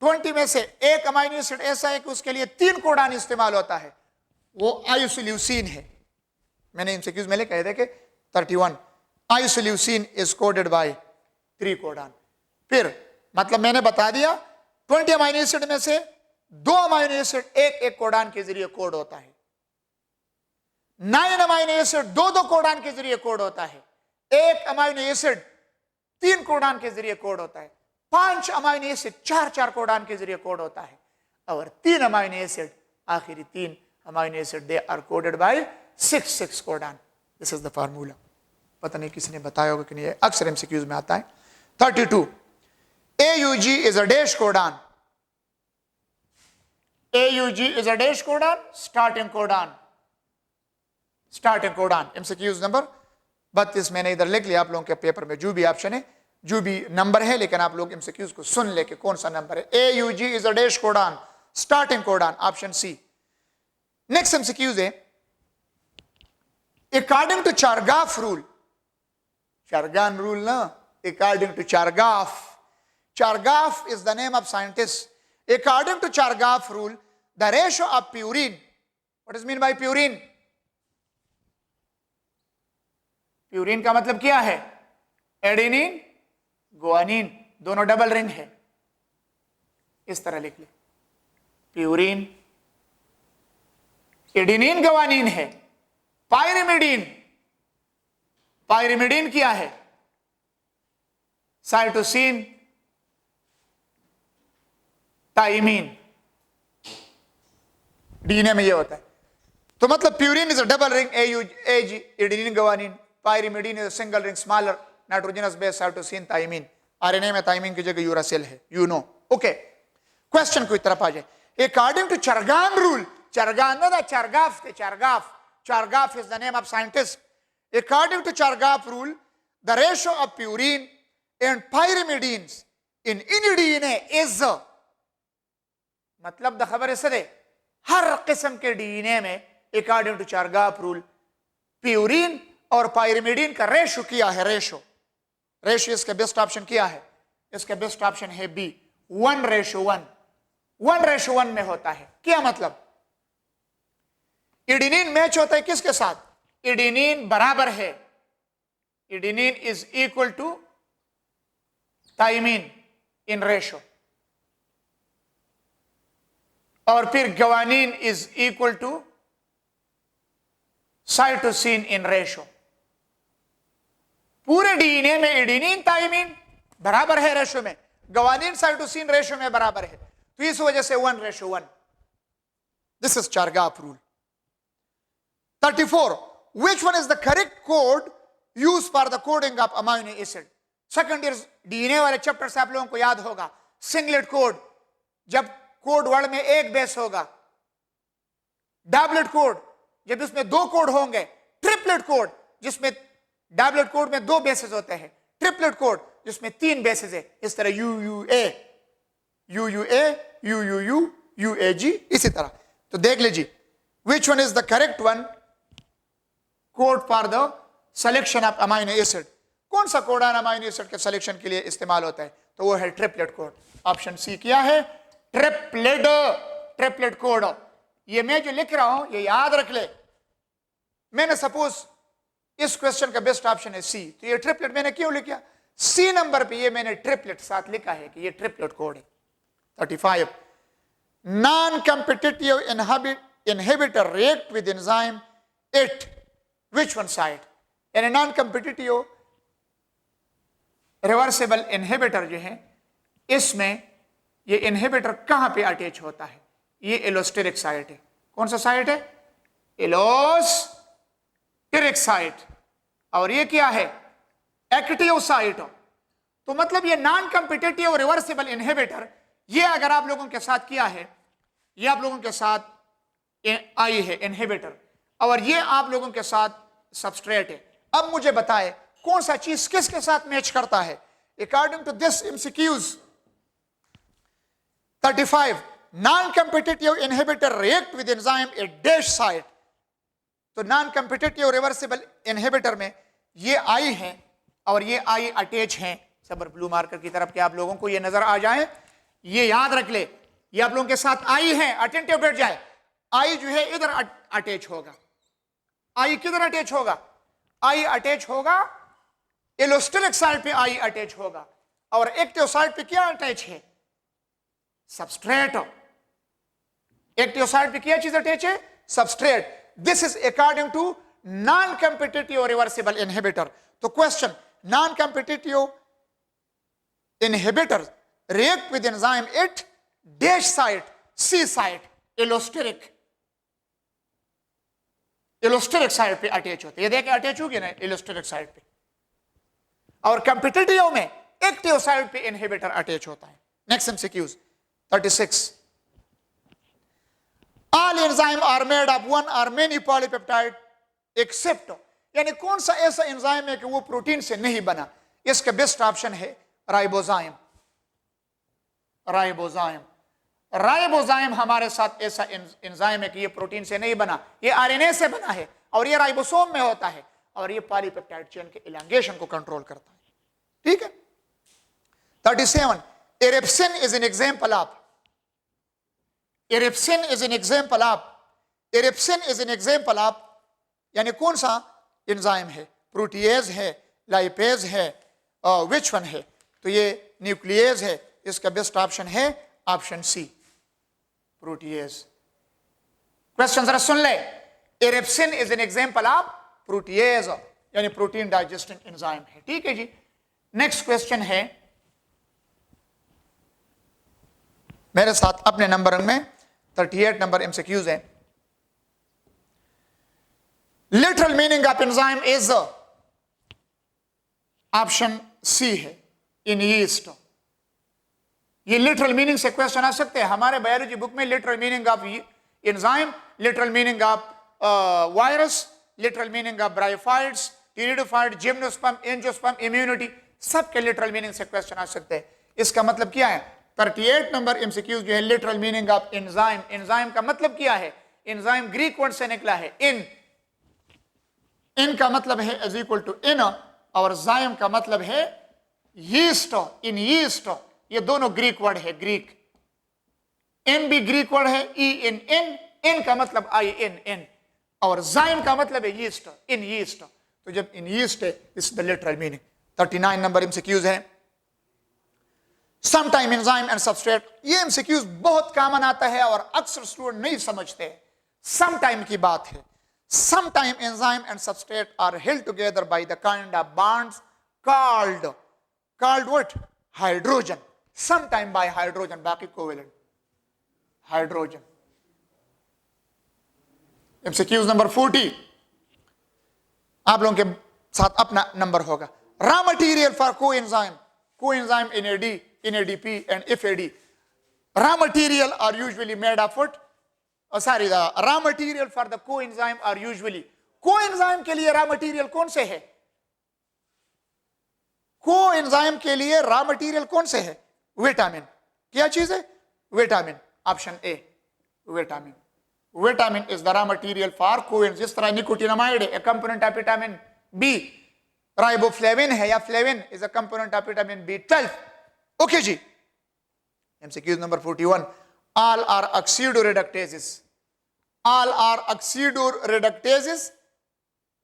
20 में से 1 अमाइनो एसिड ऐसा है कि उसके लिए 3 कोडान इस्तेमाल होता है, वो आइसोल्यूसिन है। मैंने एमसीक्यूज में लिखा है कि 31 isoleucine is coded bye 3 codon. फिर मतलब मैंने बता दिया 20 अमाइनो एसिड में से 2 अमाइनो एसिड 1 कोडान के जरिए कोड होता है। 9 अमाइनो एसिड 2 कोडान के जरिए कोड होता है। 1 अमाइनो एसिड 3 कोडान के जरिए कोड होता है। 5 अमाइनो एसिड 4 कोडान के जरिए कोड होता है। और 3 अमाइनो एसिड, आखिरी 3 amino acid, they are coded by 6 codon. This is the formula. पता नहीं किसी ने बताया होगा कि नहीं, अक्सर एमसीक्यूज में आता है। 32 AUG is a dash codon. AUG is a dash codon, starting codon. Starting codon. MCQs number 32 मैंने इधर लिख लिया, आप लोगों के पेपर में जो भी ऑप्शन है, जो भी नंबर है, लेकिन आप लोग एमसीक्यूज को सुन ले कि कौन सा नंबर है। AUG is a dash codon, starting codon, option C. Next MCQs है according to Chargaff rule, Chargaff rule ना, according to Chargaff, Chargaff is the name of scientist. According to Chargaff rule, the ratio of purine, what is mean by purine? Purine का मतलब क्या है? Adenine, guanine, दोनों double ring है। इस तरह लिख ले, प्यूरिन एडेनिन गुआनिन है। पायरिमिडीन, पायरिमिडीन क्या है? Cytosine, thiamine. डीएनए में ये होता है। तो मतलब purine is a double ring, AG, adenine guanine, pyrimidine is a single ring, smaller nitrogenous base, cytosine, thymine. RNA में थाइमीन की जगह यूरासिल है, यू नो। ओके, क्वेश्चन की तरफ आ जाए। According to Chargaff rule, Chargaff ना, चारगाफ थे, Chargaff, Chargaff is the name of scientist. According to Chargaff rule, the ratio of purine and pyrimidines in DNA is, मतलब द खबर है हर किस्म के डीएनए में according to Chargaff rule purine और पायरिमिडीन का रेशो किया है। रेशो, रेशो इसका बेस्ट ऑप्शन क्या है? इसका बेस्ट ऑप्शन है बी, 1:1। 1:1 में होता है। क्या मतलब? एडेनिन मैच होता है किसके साथ? एडेनिन बराबर है, adenine is equal to thymine in ratio, और फिर guanine is equal to cytosine in ratio. पूरे डीएनए में एडेनिन थाइमीन बराबर है रेशो में, गुआनिन साइटोसिन रेशो में बराबर है, तो इस वजह से 1:1। This is चारगाफ rule. 34 which one is the correct code used for the coding of amino acid? Second year DNA वाले चैप्टर से आप लोगों को याद होगा, सिंगलेट कोड, जब कोड वर्ड में एक बेस होगा, डबलेट कोड जब इसमें दो कोड होंगे, ट्रिपलेट कोड जिसमें डबलेट कोड में दो बेसिस होते हैं, ट्रिपलेट कोड जिसमें तीन बेसिस है, इस तरह UUA, UUA, UUU, UAG, इसी तरह। तो देख लीजिए विच one is the correct one code for the selection of amino acid. कौन सा कोड अमाइनो एसिड के सिलेक्शन के लिए इस्तेमाल होता है? तो वो है ट्रिपलेट कोड। ऑप्शन सी क्या है? Triplet code. ये मैं जो लिख रहा हूं ये याद रख ले। मैंने सपोज इस क्वेश्चन का बेस्ट ऑप्शन है सी, तो ये ट्रिपलेट मैंने क्यों लिखा? सी नंबर पे ये मैंने ट्रिपलेट साथ लिखा है कि ये ट्रिपलेट कोड है। 35 non competitive inhibitor react with enzyme eight which one site. यानी नॉन कॉम्पिटिटिव रिवर्सिबल इनहिबिटर जो है, इसमें ये इनहिबिटर कहां पे अटैच होता है? ये एलोस्टेरिक साइट है। कौन सा साइट है? Allosteric site. और ये क्या है? Active site. तो मतलब ये नॉन कॉम्पिटिटिव रिवर्सिबल इनहिबिटर, ये अगर आप लोगों के साथ किया है, ये आप लोगों के साथ आई है इनहिबिटर, और ये आप लोगों के साथ सबस्ट्रेट है। अब मुझे बताए कौन सा चीज किसके साथ मैच करता है? According to this MCQs 35 non competitive inhibitor react with enzyme at dash site. तो नॉन कॉम्पिटिटिव रिवर्सिबल इनहिबिटर में ये आई है और ये आई अटैच है। सबर ब्लू मार्कर की तरफ के आप लोगों को ये नजर आ जाए, ये याद रख ले, ये आप लोगों के साथ आई है। अटेंटिव बैठ जाए। आई जो है इधर अटैच होगा। आई किधर अटैच होगा? आई अटैच होगा एलोस्टेरिक साइड पे, आई अटैच होगा। और एक्टिव साइड पे क्या अटैच है? सबस्ट्रेट। एक्टिव साइड पे क्या चीज अटैच है? Substrate. This is according to non competitive reversible inhibitor. तो question, non competitive inhibitor react with enzyme at dash site, C site, allosteric side पे अटैच होते हैं। ये देखिए अटैच होगी ना एलोस्टेरिक साइड पे। और कॉम्पिटिटिव में एक्टिव साइड पे इनहिबिटर अटैच होता है। Next MCQs 36 all enzyme are made of one or many polypeptide except. यानी कौन सा ऐसा एंजाइम है कि वो प्रोटीन से नहीं बना? इसका बेस्ट ऑप्शन है राइबोजाइम। राइबोजाइम हमारे साथ ऐसा एंजाइम है कि ये प्रोटीन से नहीं बना, ये RNA से बना है और ये राइबोसोम में होता है और ये पॉलीपेप्टाइड चेन के इलांगेशन को कंट्रोल करता है। ठीक है। 37 erepsin is an example of. Erepsin is an example of यानी कौन सा एंजाइम है? प्रोटीएज है, लाइपेज है, विच वन है? तो ये न्यूक्लियेज है। इसका बेस्ट ऑप्शन है ऑप्शन सी, प्रोटीएज। क्वेश्चन जरा सुन ले। Erepsin is an example of protease, यानी प्रोटीन डाइजेस्टिंग एंजाइम है। ठीक है जी। नेक्स्ट क्वेश्चन है मेरे साथ अपने नंबर में 38 नंबर MCQs है। Literal meaning of enzyme is, option C है, इन यीस्ट। ये लिटरल मीनिंग से क्वेश्चन आ सकते हैं। हमारे बायोलॉजी बुक में literal meaning of enzyme, literal meaning of virus, literal meaning of bryophytes, pteridophyte, gymnosperm, angiosperm, immunity, सबके लिटरल मीनिंग से क्वेश्चन आ सकते हैं। इसका मतलब क्या है? 38 नंबर MCQ जो है literal meaning of enzyme. Enzyme का मतलब क्या है? एंजाइम ग्रीक वर्ड से निकला है इन का मतलब है इज इक्वल टू इन, और जाइम का मतलब है यीस्ट, इन यीस्ट। ये दोनों ग्रीक वर्ड है। ग्रीक इन भी ग्रीक वर्ड है, इन का मतलब इन, और जाइम का मतलब है यीस्ट, इन यीस्ट। तो जब इन यीस्ट है, इस the literal meaning. 39 number MCQs है। Sometime enzyme and substrate. ये MCQs बहुत कॉमन आता है और अक्सर स्टूडेंट नहीं समझते। समटाइम की बात है। Sometime enzyme and substrate are held together by the kind of bonds called what? Hydrogen. Sometime by hydrogen, बाकी कोवेलेंट हाइड्रोजन। MCQs नंबर 40 आप लोगों के साथ अपना नंबर होगा। Raw material for coenzyme in ADP and FAD. Raw material are usually made of what? Sorry, the raw material for the coenzyme are usually, coenzyme के लिए raw material कौन से है? कोएंजाइम के लिए रॉ मटेरियल कौन से है? विटामिन। क्या चीज है? Vitamin. Option A, vitamin. Vitamin is the raw material for coenzyme. जिस तरह निकोटिनामाइड है, a component of vitamin B, riboflavin है या flavin is a component of vitamin B12। Okay जी। MCQ number 41, all are oxidoreductases. All are oxidoreductases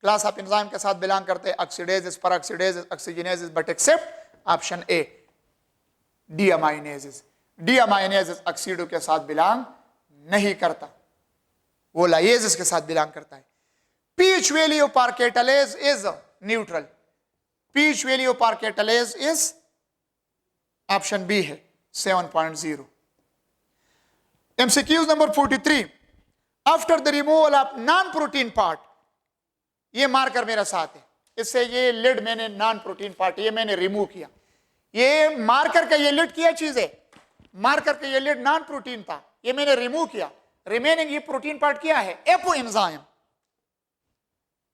class of enzyme के साथ belong करते हैं, oxidases, peroxidases, oxygenases, but except option A, deaminases. Deaminases oxido के साथ belong नहीं करता, वो लाइजेस के साथ बिलोंग करता है। PH value for catalase is neutral. PH value for catalase is option B है 7.0। MCQs number 43, after the removal of non protein part, ये मार्कर मेरा साथ है, इससे ये लिड मैंने नॉन प्रोटीन पार्ट ये मैंने रिमूव किया। ये मार्कर का ये लिड क्या चीज है? मार्कर का ये लिड नॉन प्रोटीन था, ये मैंने रिमूव किया। रिमेनिंग ये प्रोटीन पार्ट क्या है? Apo enzyme.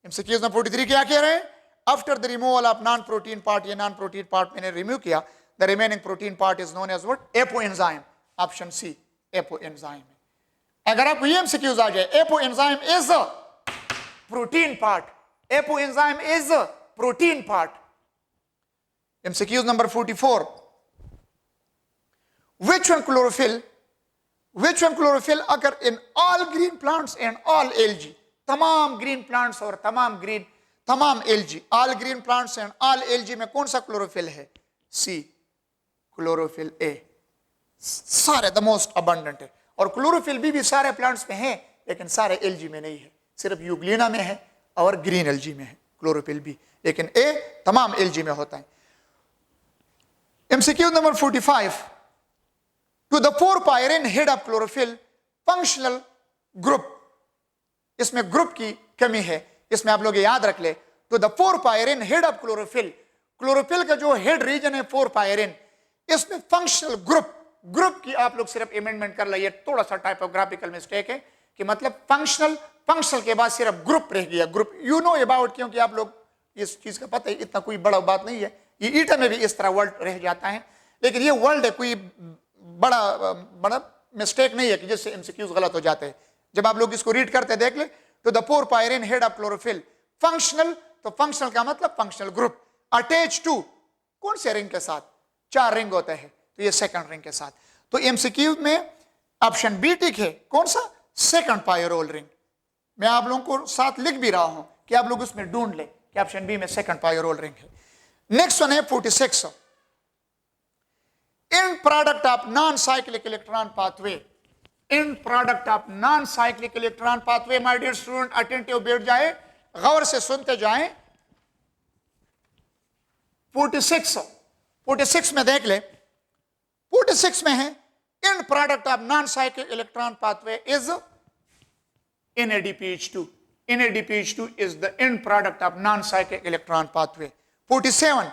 एमसीक्यूज नंबर 43 क्या कह रहे हैं? After the removal of non protein part, ये नॉन प्रोटीन पार्ट मैंने रिमूव किया, the remaining protein part is known as what? Apoenzyme. Option C, apoenzyme. अगर आपको ये एमसीक्यूज आ जाए, apoenzyme is protein part, apoenzyme is protein part. MCQs number 44, which one chlorophyll occur in all green plants and all algae? तमाम green plants और तमाम algae, all green plants and all algae में कौन सा chlorophyll है? सी, chlorophyll A. सारे the most abundant है, और क्लोरोफिल भी सारे प्लांट्स में है, लेकिन सारे एल्जी में नहीं है, सिर्फ यूग्लिना में है और ग्रीन एल्जी में है क्लोरोफिल भी, लेकिन ए तमाम एल्जी में होता है। MCQ number 45, to the 4-pyrin head of chlorophyll functional group, इसमें ग्रुप की कमी है, इसमें आप लोग याद रख ले। To the 4-pyrin head of chlorophyll, chlorophyll का जो हेड रीजन है 4-pyrin, इसमें फंक्शनल ग्रुप की आप लोग सिर्फ अमेंडमेंट कर लिया, थोड़ा सा टाइपोग्राफिकल मिस्टेक है कि मतलब फंक्शनल के बाद सिर्फ ग्रुप रह गया। ग्रुप यू नो अबाउट, क्योंकि आप लोग इस चीज का पता है, इतना कोई बड़ा बात नहीं है। ये ईटा में भी इस तरह वर्ड रह जाता है, लेकिन ये वर्ड है, कोई बड़ा मिस्टेक नहीं है कि जिससे एमसीक्यूज गलत हो जाते हैं। जब आप लोग इसको रीड करते देख ले, to the 4-pyrin head of chlorophyll functional, तो फंक्शनल का मतलब फंक्शनल ग्रुप, अटैच टू कौन से रिंग के साथ? 4 रिंग होते हैं, तो ये सेकंड रिंग के साथ। तो एमसीक्यू में ऑप्शन बी टिक है, कौन सा? Second pyrrole ring. मैं आप लोगों को साथ लिख भी रहा हूं कि आप लोग उसमें ढूंढ ले कि ऑप्शन बी में सेकंड पायरोल रिंग है। नेक्स्ट वन है 46, in product of non cyclic electron pathway. In product of non cyclic electron pathway, my dear student attentive बैठ जाए, गौर से सुनते जाएं। 46 में देख ले, 46 में है, in product of non cyclic electron pathway is NADPH2. NADPH2 is the end product of non-cyclic electron pathway. 47,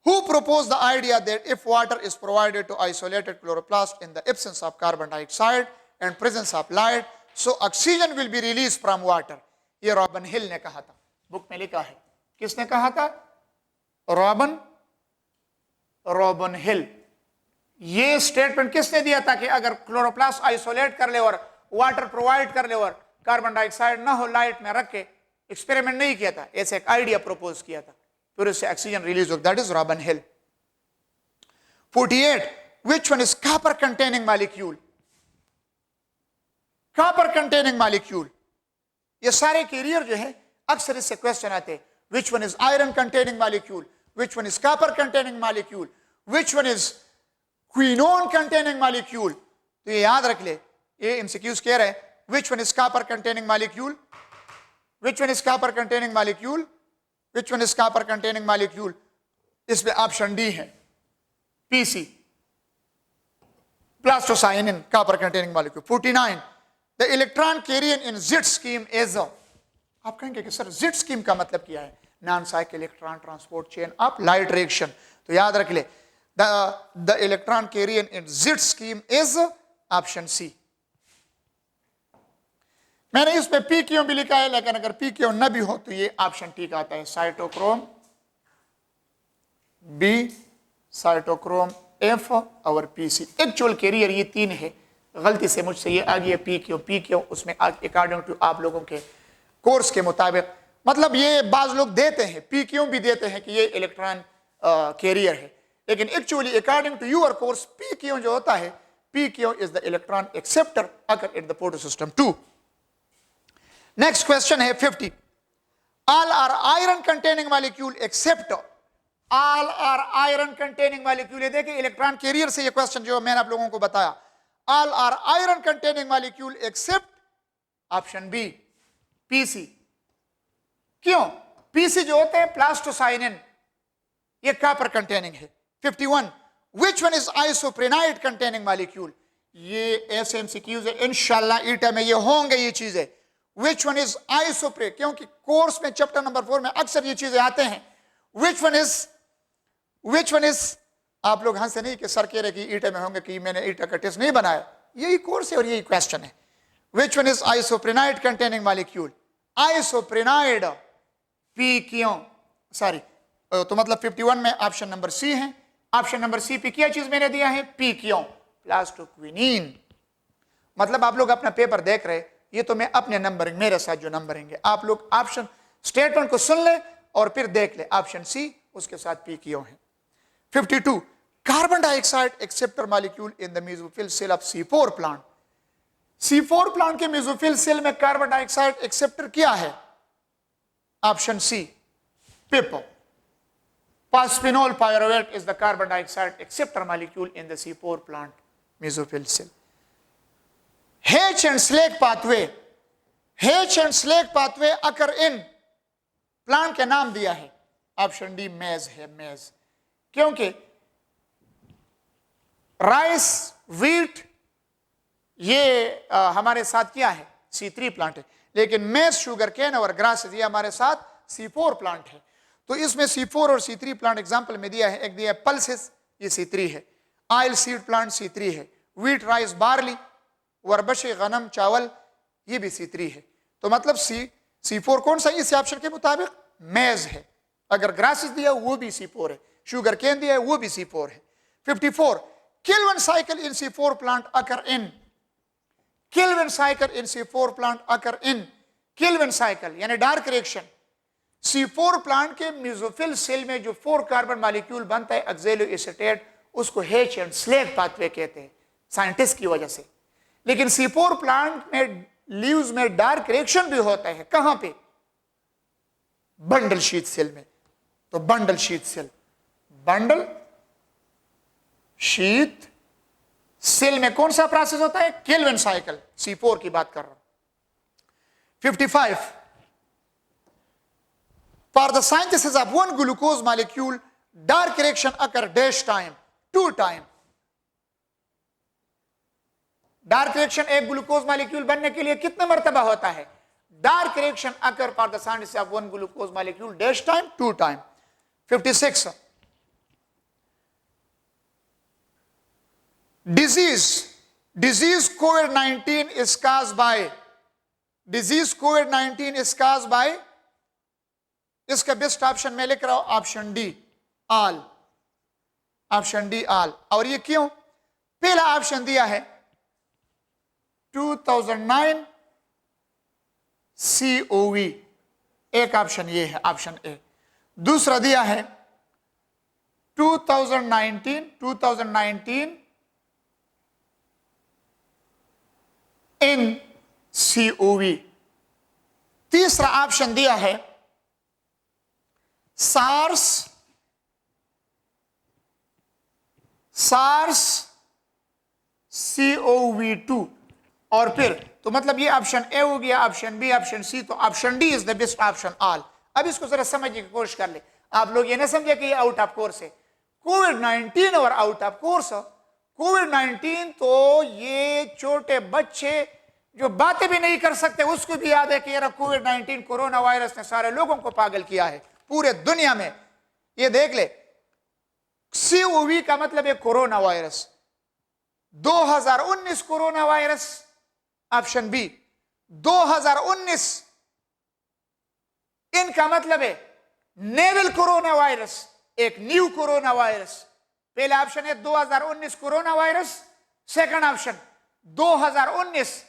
who proposed the idea that if water is provided to isolated chloroplast in the absence of carbon dioxide and presence of light, so oxygen will be released from water? ये रॉबन हिल ने कहा था, book में लिखा है। किसने कहा था? रॉबन हिल। ये स्टेटमेंट किसने दिया था कि अगर क्लोरोप्लास्ट आइसोलेट कर ले और वाटर प्रोवाइड कर ले और कार्बन डाइऑक्साइड ना हो, लाइट में रख के, एक्सपेरिमेंट नहीं किया था, ऐसे एक आइडिया प्रपोज किया था, फिर उससे ऑक्सीजन रिलीज हो, that is Robin Hill. 48, which one is copper containing molecule? copper containing molecule, ये सारे कैरियर जो है अक्सर इससे क्वेश्चन आते हैं। which one is iron containing molecule, which one is copper containing molecule, which one is quinone containing molecule? तो ये याद रख ले, ये एमसीक्यूज कह रहे हैं, which one is copper containing molecule, which one is copper containing molecule, which one is copper containing molecule? इसमें ऑप्शन डी है, PC, plastocyanin, copper containing molecule। 49, the electron carrier in ZIT scheme is, आप कहेंगे कि sir ZIT scheme का मतलब क्या है? Non cyclic electron transport chain of light reaction. तो याद रख ले, the electron carrier in ZIT scheme is option C. मैंने इस पे पी क्यू भी लिखा है, लेकिन अगर पी क्यू न भी हो तो ये ऑप्शन ठीक आता है, साइटोक्रोम बी, साइटोक्रोम एफ और पीसी। एक्चुअल कैरियर ये तीन है, गलती से मुझसे ये आ गया पी क्यू, उसमें अकॉर्डिंग टू आप लोगों के कोर्स के मुताबिक, मतलब ये बाज लोग देते हैं, पी क्यू भी देते हैं कि ये इलेक्ट्रॉन कैरियर है, लेकिन actually according to your course P Q जो होता है, P Q is the electron acceptor occur at the photosystem 2। Next question है 50, all are iron containing molecule except, all are iron containing molecule, देखिए electron carrier से ये question जो मैंने आप लोगों को बताया, all are iron containing molecule except option B PC. क्यों? पीसी जो होते हैं प्लास्टोसाइनिन, ये कॉपर कंटेनिंग है। 51, which one is isoprenoid containing molecule, ये ऐसे एमसीक्यूज है, इंशाल्लाह ईटा में ये होंगे ये चीजें। विच वन इज आइसोप्रे, क्योंकि कोर्स में चैप्टर नंबर 4 में अक्सर ये चीजें आते हैं। विच वन इज आप लोग हंसे नहीं कि सर कह रहे कि ईटा में होंगे, कि मैंने ईटा का टेस्ट नहीं बनाया, यही कोर्स है और यही क्वेश्चन है। Which one is isoprenoid containing molecule, isoprenoid पी क्यों, सॉरी, तो मतलब 51 में ऑप्शन नंबर सी है। ऑप्शन नंबर सी पे क्या चीज मैंने दिया है, पी क्यों, प्लास्टोक्विनीन। मतलब आप लोग अपना पेपर देख रहे, ये तो मैं अपने नंबरिंग, मेरे साथ जो नंबरिंग है, आप लोग ऑप्शन स्टेटमेंट को सुन ले और फिर देख ले, ऑप्शन सी उसके साथ पी क्यों है। 52, carbon dioxide acceptor molecule in the mesophyll cell of C4 plant, C4 plant के मेसोफिल सेल में कार्बन डाइऑक्साइड एक्सेप्टर क्या है, option C PEP. Phosphonol pyruvate is the carbon dioxide acceptor molecule in the C4 plant mesophyll cell. H and Slake pathway, H and Slake pathway occur in, plant के नाम दिया है, option D मेज है, मेज। क्योंकि राइस, व्हीट ये हमारे साथ क्या है, C3 प्लांट है, लेकिन मेज, शुगर केन और ग्रासेस ये हमारे साथ C4 प्लांट है। तो इसमें C4 और C3 प्लांट एग्जांपल में दिया है, एक दिया है पल्सेस, ये C3 है, ऑयल सीड प्लांट C3 है, व्हीट, राइस, बार्ली, वरबशे, गनम, चावल ये भी C3 है। तो मतलब C4 कौन सा इस ऑप्शन के मुताबिक, मेज है। अगर ग्रासेस दिया वो भी C4 है, शुगर केन दिया है वो भी C4 है। 54, Calvin cycle in C4 plant occur in, Calvin cycle in C4 plant occur in, Calvin cycle यानी डार्क रिएक्शन C4 प्लांट के मेसोफिल सेल में जो 4 कार्बन मॉलिक्यूल बनता है ऑक्सैलोएसीटेट, उसको H एंड स्लेक पाथवे कहते हैं साइंटिस्ट की वजह से। लेकिन C4 प्लांट में लीव्स में डार्क रिएक्शन भी होता है, कहां पे, बंडल शीथ सेल में। तो bundle sheath cell, bundle sheath cell में कौन सा प्रोसेस होता है, केल्विन साइकिल, C4 की बात कर रहा हूं। 55, for the synthesis of one glucose molecule dark reaction occur dash time, 2 time। Dark reaction एक ग्लूकोज मॉलिक्यूल बनने के लिए कितने मर्तबा होता है, dark reaction occur for the synthesis of one glucose molecule dash time, 2 time। 56, disease COVID-19 is caused by, disease COVID-19 is caused by, इसका best option मैं लिख रहा हूं option D all, option D all. और ये क्यों, पहला option दिया है 2009 COV, एक ऑप्शन ये है ऑप्शन ए। दूसरा दिया है 2019 इन COV। तीसरा ऑप्शन दिया है SARS CoV2। और फिर तो मतलब ये ऑप्शन ए हो गया, ऑप्शन बी, ऑप्शन सी, तो option D is the best option all. अब इसको जरा समझने की कोशिश कर ले, आप लोग ये ना समझे कि ये आउट ऑफ कोर्स है, कोविड-19 और आउट ऑफ कोर्स। कोविड-19 तो ये छोटे बच्चे जो बातें भी नहीं कर सकते उसको भी याद है कि यार कोविड-19 कोरोना वायरस ने सारे लोगों को पागल किया है पूरे दुनिया में। ये देख ले, COV का मतलब है corona virus, 2019 corona virus option B, 2019, इनका मतलब है नेवल कोरोना वायरस एक न्यू कोरोना वायरस। पहला ऑप्शन है 2019 corona virus, second option 2019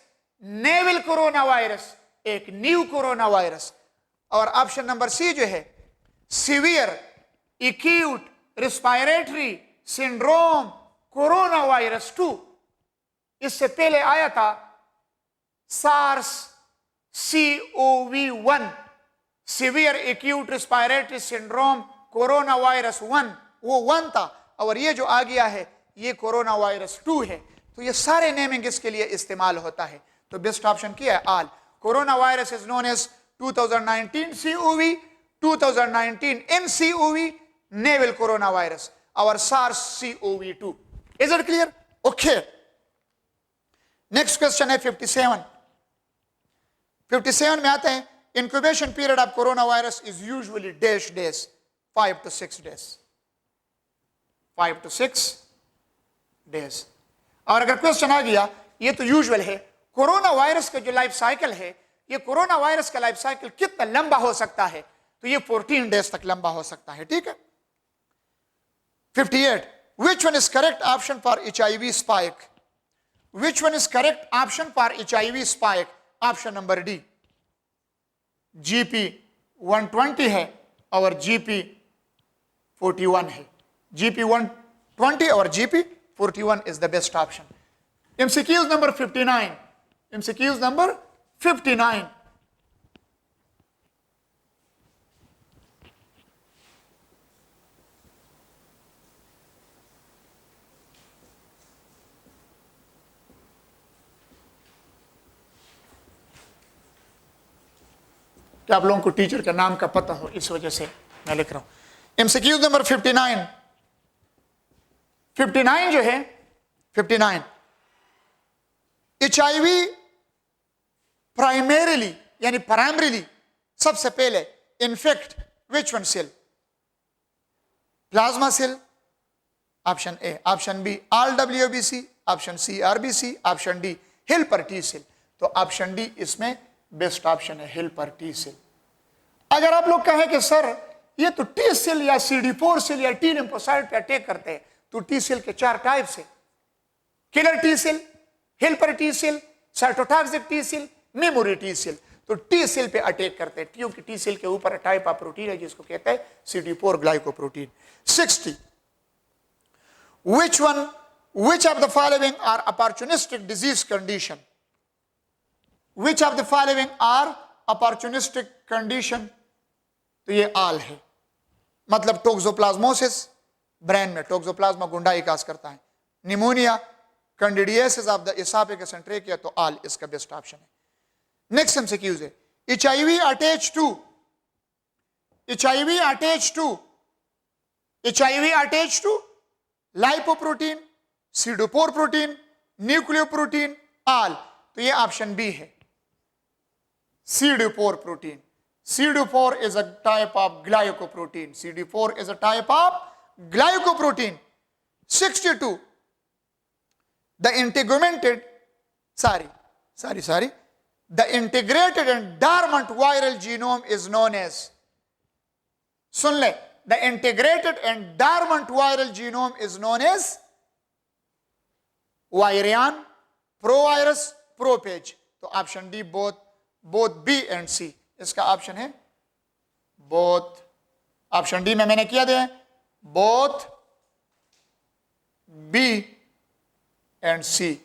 novel corona virus एक न्यू कोरोना वायरस। और ऑप्शन नंबर सी जो है severe acute respiratory syndrome corona virus 2, इससे पहले आया था SARS CoV-1 severe acute respiratory syndrome corona virus 1, वो 1 था, और ये जो आ गया है ये कोरोना वायरस 2 है। तो ये सारे नेमिंग इसके लिए इस्तेमाल होता है। तो बेस्ट ऑप्शन क्या है? All. Corona virus is known as 2019 CoV, 2019 nCoV, naval coronavirus, our SARS-CoV-2. Is it clear? Okay. Next question है 57. 57 में आते हैं, incubation period of coronavirus is usually days, 5 to 6 days. 5 to 6 days. और अगर question आ गया ये तो यूजुअल है, कोरोना वायरस का जो लाइफ साइकिल है, ये कोरोना वायरस का लाइफ साइकिल कितना लंबा हो सकता है, तो ये 14 डेज तक लंबा हो सकता है। ठीक है। 58. Which one is correct option for HIV spike? Which one is correct option for HIV spike? Option number D. GP 120 है और GP 41 है। GP 120 और GP 41 is the best option. MCQs number 59. MCQs number 59. कि आप लोगों को teacher के नाम का पता हो, इस वजह से मैं लिख रहा हूं। MCQ number 59। 59 जो है 59, HIV प्राइमरीली यानी प्राइमरीली सबसे पहले infect which one cell? Plasma cell, option A. Option B RWBC, option C RBC, option D helper T cell. तो ऑप्शन डी इसमें बेस्ट ऑप्शन है, हेल्पर टी सेल। अगर आप लोग कहें कि सर ये तो टी सेल या CD4 सेल या टी लिम्फोसाइट पे अटैक करते हैं, तो टी सेल के 4 टाइप्स है, killer T cell, helper T cell, cytotoxic T cell, memory T cell. तो टी सेल पे अटैक करते हैं, क्योंकि टी सेल के ऊपर टाइप ऑफ प्रोटीन है जिसको कहते हैं CD4 glycoprotein. 60. Which of the following are opportunistic disease condition? Which of the following are opportunistic condition? तो ये आल है, मतलब टोक्सोप्लाज्मोसिस, ब्रेन में टोक्सोप्लाज्मा गुंडाई काज करता है, pneumonia, candidiasis of the oesophagus and trachea, तो आल इसका best option है। नेक्स्ट एमसीक्यूज है, HIV attached to लाइपोप्रोटीन, सीडोपोर प्रोटीन, न्यूक्लियोप्रोटीन, आल। तो ये ऑप्शन बी है, CD4 protein. CD4 is a type of glycoprotein. CD4 is a type of glycoprotein. 62. The integrated and dormant viral genome is known as. सुन ले, the integrated and dormant viral genome is known as virion, provirus, prophage. तो option D both B and C, इसका option है both। Option D में मैंने किया दिया both B and C।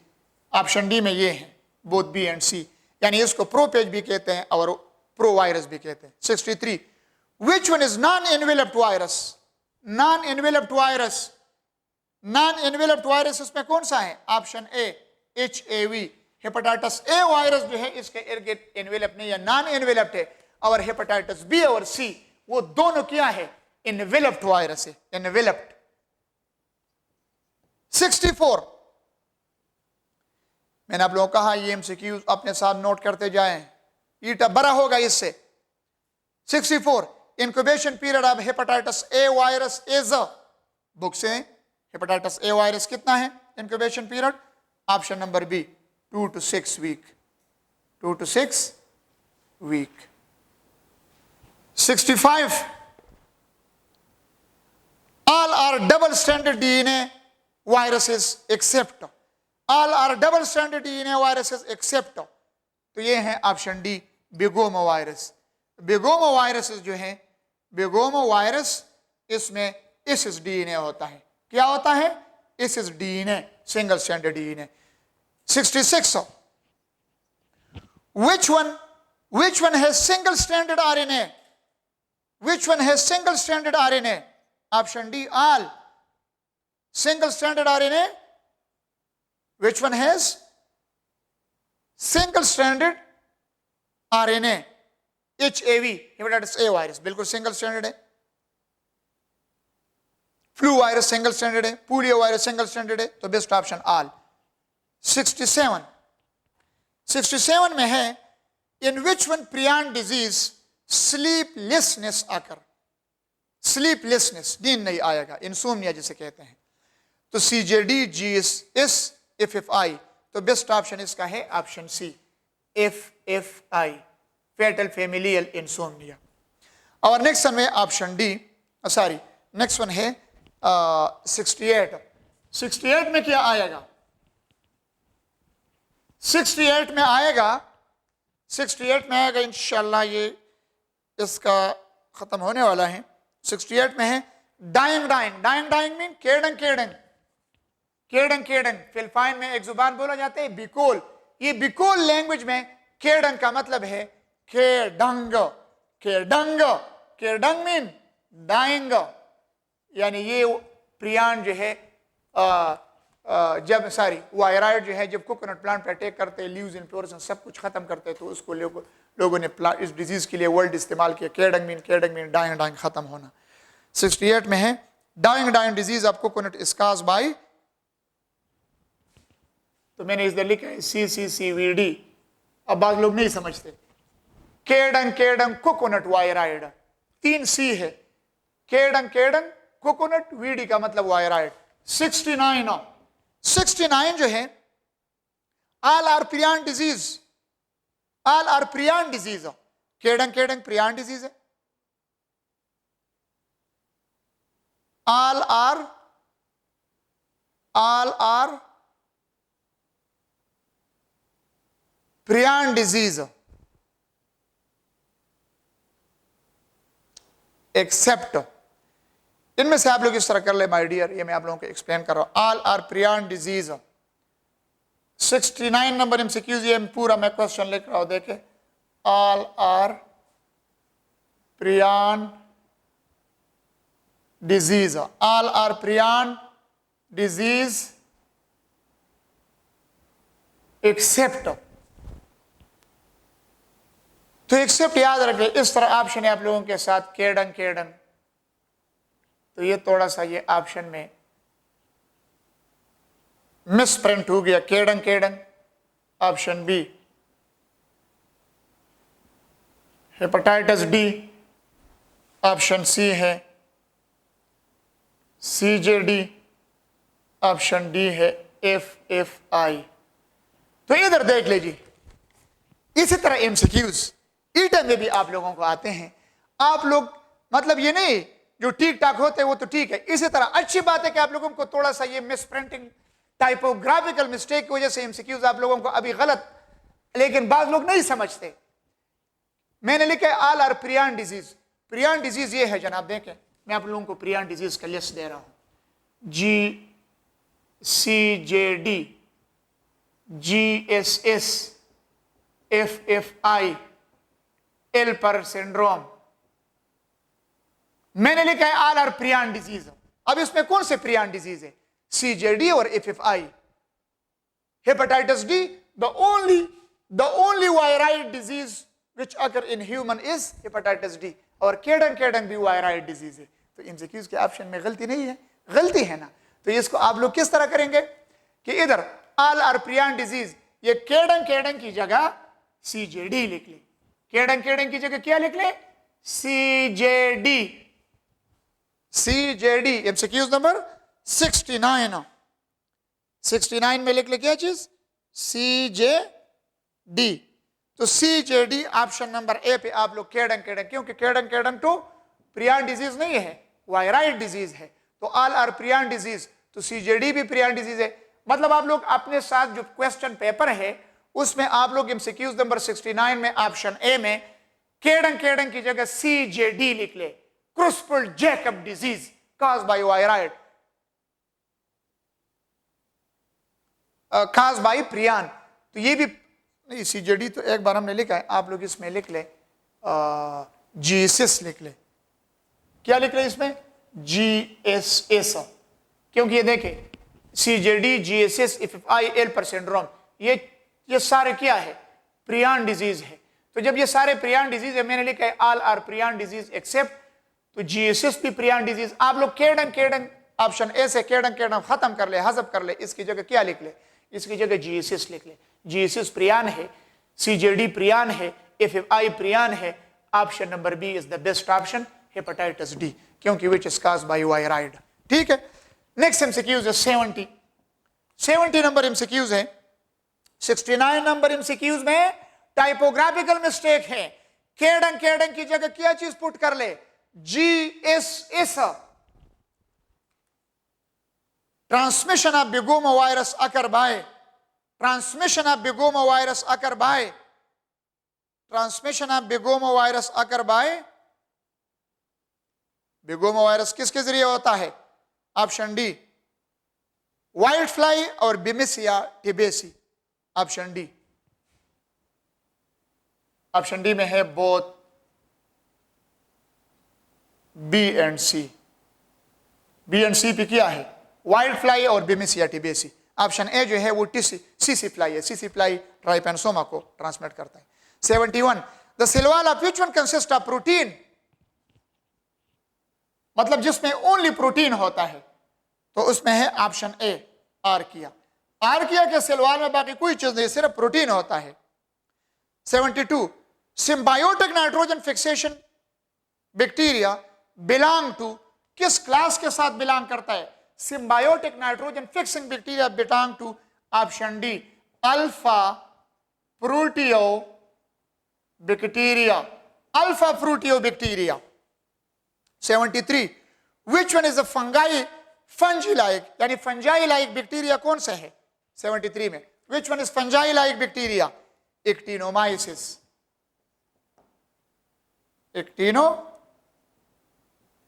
Option D में ये है both B and C, यानी इसको प्रोपेज भी कहते हैं और प्रोवायरस भी कहते हैं। 63. Which one is non-enveloped virus? Non-enveloped virus इसमें कौन सा है? Option A HAV, hepatitis A virus जो है इसके इर्द गिर्द एनवेलप नहीं या नॉन एनवेलप्ड है, और हेपेटाइटिस बी और सी वो दोनों क्या है? एनवेलप्ड वायरस है, एनवेलप्ड। 64. मैंने आप लोगों को कहा ये एमसीक्यू अपने साथ नोट करते जाएं, ईटा बड़ा होगा इससे। 64. Incubation period of hepatitis A virus is, book से हेपेटाइटिस ए वायरस कितना है incubation period? Option number B 2 to 6 week। 2 to 6 week. 65, all are double-stranded DNA viruses except, all are double-stranded DNA viruses except, तो ये है option D बिगोमो virus. बिगोमो virus जो है, बिगोमो virus इसमें इस डीएनए होता है. क्या होता है? इस DNA, single stranded DNA. 66, which one has single stranded RNA? Which one has single stranded RNA? Option D, all. Single stranded RNA. Which one has single stranded RNA? HAV, hepatitis A virus, बिल्कुल single stranded है. Flu virus single stranded है. Polio virus single stranded है. तो best option all. 67 में है, in which one prion disease sleeplessness occur. Sleeplessness, नींद नहीं आएगा, इंसोम्निया जिसे कहते हैं. तो CJD, GSS, FFI. तो बेस्ट ऑप्शन इसका है option C, FFI, fatal familial insomnia. और नेक्स्ट वन में option D, sorry next one है 68. 68 में क्या आएगा? 68 में आएगा, 68 में आएगा इंशाल्लाह, ये इसका खत्म होने वाला है. 68 में है dying dying. Dying dying mean केडंग केडंग. केडंग केडंग फिलिपाइन में एक जुबान बोला जाता है बिकोल. ये बिकोल लैंग्वेज में केडंग का मतलब है केडंग. केडंग, केडंग मीन डाइंग. यानी ये प्रियान जो है जब वायराइड जो है जब कोकोनट प्लांट पर अटैक करते हैं, लीव्स इनफ्लोरेसेंस सब कुछ खत्म करते हैं, तो उसको लोगों ने इस डिजीज के लिए वर्ड इस्तेमाल किया. केडंग मीन डाइंग डाइंग खत्म होना. 68 में है dying dying disease of coconut is caused by, तो मैंने इधर लिखा है CCCVD. अब बात लोग नहीं समझते. केडंग केडंग कोकोनट वायराइड, 3 C है. केडंग केडंग कोकोनट, VD का मतलब वायराइड. 69 जो है all are prion disease. All are prion disease. केडंग केडंग प्रियन डिजीज है. All are prion disease except. इनमें से आप लोग इस तरह कर ले माय डियर, ये मैं आप लोगों को एक्सप्लेन कर रहा हूं. All are prion disease. 69 नंबर MCQs, ये पूरा मैं क्वेश्चन लिख रहा हूं, देखे. All are prion disease. All are prion disease except. तो एक्सेप्ट याद रखें, इस तरह ऑप्शन है आप लोगों के साथ केडंग केडंग. तो ये थोड़ा सा ये ऑप्शन में मिस प्रिंट हो गया. केडंग केडंग option B. Hepatitis D option C है. CJD ऑप्शन डी है. FFI. तो इधर देख लीजिए, इसी तरह MCQs ईटन में भी आप लोगों को आते हैं. आप लोग मतलब ये नहीं जो ठीक ठाक होते हैं वो तो ठीक है. इसी तरह अच्छी बात है कि आप लोगों को थोड़ा सा ये मिस प्रिंटिंग टाइपोग्राफिकल मिस्टेक की वजह से MCQs आप लोगों को अभी गलत, लेकिन बाद लोग नहीं समझते. मैंने लिखा है all are prion disease. Prion disease ये है जनाब, देखें मैं आप लोगों को प्रियन डिजीज का लिस्ट दे रहा हूं. CJD, GSS, FFI, Alpers syndrome. मैंने लिखा है ऑल आर प्रियन डिजीज. अब इसमें कौन से प्रियन डिजीज है? CJD और FFI. Hepatitis D, the only wired disease which occur in human is hepatitis D. और केडंग भी वायराइड डिजीज है. तो MCQs के ऑप्शन में गलती नहीं है, गलती है ना. तो इसको आप लोग किस तरह करेंगे कि इधर ऑल आर प्रियन डिजीज, ये केडंग की जगह CJD लिख ले. केडंग की जगह क्या लिख ले? CJD. MCQs number 69. 69 में लिख ले क्या चीज? CJD. तो CJD ऑप्शन नंबर ए पे आप लोग केडन केडन, क्योंकि केडन केडन तो प्रियन डिजीज नहीं है, वायराइड डिजीज है, तो ऑल आर प्रियन डिजीज, तो CJD भी प्रियन डिजीज है। मतलब आप लोग अपने साथ जो क्वेश्चन पेपर है उसमें आप लोग एमसीक्यूज नंबर 69 में ऑप्शन ए में केडन केडन की जगह CJD लिख ले, Creutzfeldt Jakob disease cause by viroid, cause by prion. तो ये भी नहीं, CJD तो एक बार हमने लिखा है, आप लोग इसमें लिख ले GSS लिख ले। क्या लिख ले इसमें? GSS, क्योंकि ये देखे CJD GSS FFI पर सिंड्रोम, ये सारे क्या है? प्रियन डिजीज है। तो जब ये सारे प्रियन डिजीज है, मैंने लिखा है all are prion disease except, तो GSS भी प्रियन डिजीज। आप लोग केडन केडन ऑप्शन ए से केडन केडन खत्म कर ले, हजब कर ले, इसकी जगह क्या लिख ले? इसकी जगह GSS लिख ले। GSS प्रियन है, CJD प्रियन है, FFI प्रियन है। Option number B is the best option, hepatitis D, क्योंकि which is caused by viroid. ठीक है, नेक्स्ट एमसीक्यूज है 70 नंबर एमसीक्यूज है। 69 नंबर एमसीक्यूज में टाइपोग्राफिकल मिस्टेक है, केडन केडन की जगह क्या चीज पुट कर ले? GSS। Transmission of begomovirus occur by, transmission of begomovirus occur by, transmission of begomovirus occur by, begomovirus किसके जरिए होता है? ऑप्शन डी वाइल्ड फ्लाई और Bemisia tabaci, option D. Option D में है both B and C. B and C पे क्या है? वाइल्ड फ्लाई और बिमिसिया टिबेसी। ऑप्शन ए जो है वो सीसी फ्लाई है, सीसी फ्लाई ट्राइपेनसोमा को ट्रांसमिट करता है। 71 the cell wall of which one consist of protein, मतलब जिसमें ओनली प्रोटीन होता है, तो उसमें है ऑप्शन ए आर्किया। आर्किया के सिल्वाल में बाकी कोई चीज नहीं, सिर्फ प्रोटीन होता है। 72 symbiotic nitrogen fixation bacteria belong to, किस क्लास के साथ बिलोंग करता है? Symbiotic nitrogen fixing bacteria belong to option D alpha proteobacteria, alpha proteobacteria. 73 which one is a fungi fungi like, यानी फंजाई लाइक बैक्टीरिया कौन सा है? 73 में which one is fungi like bacteria? Actinomycetes, actino,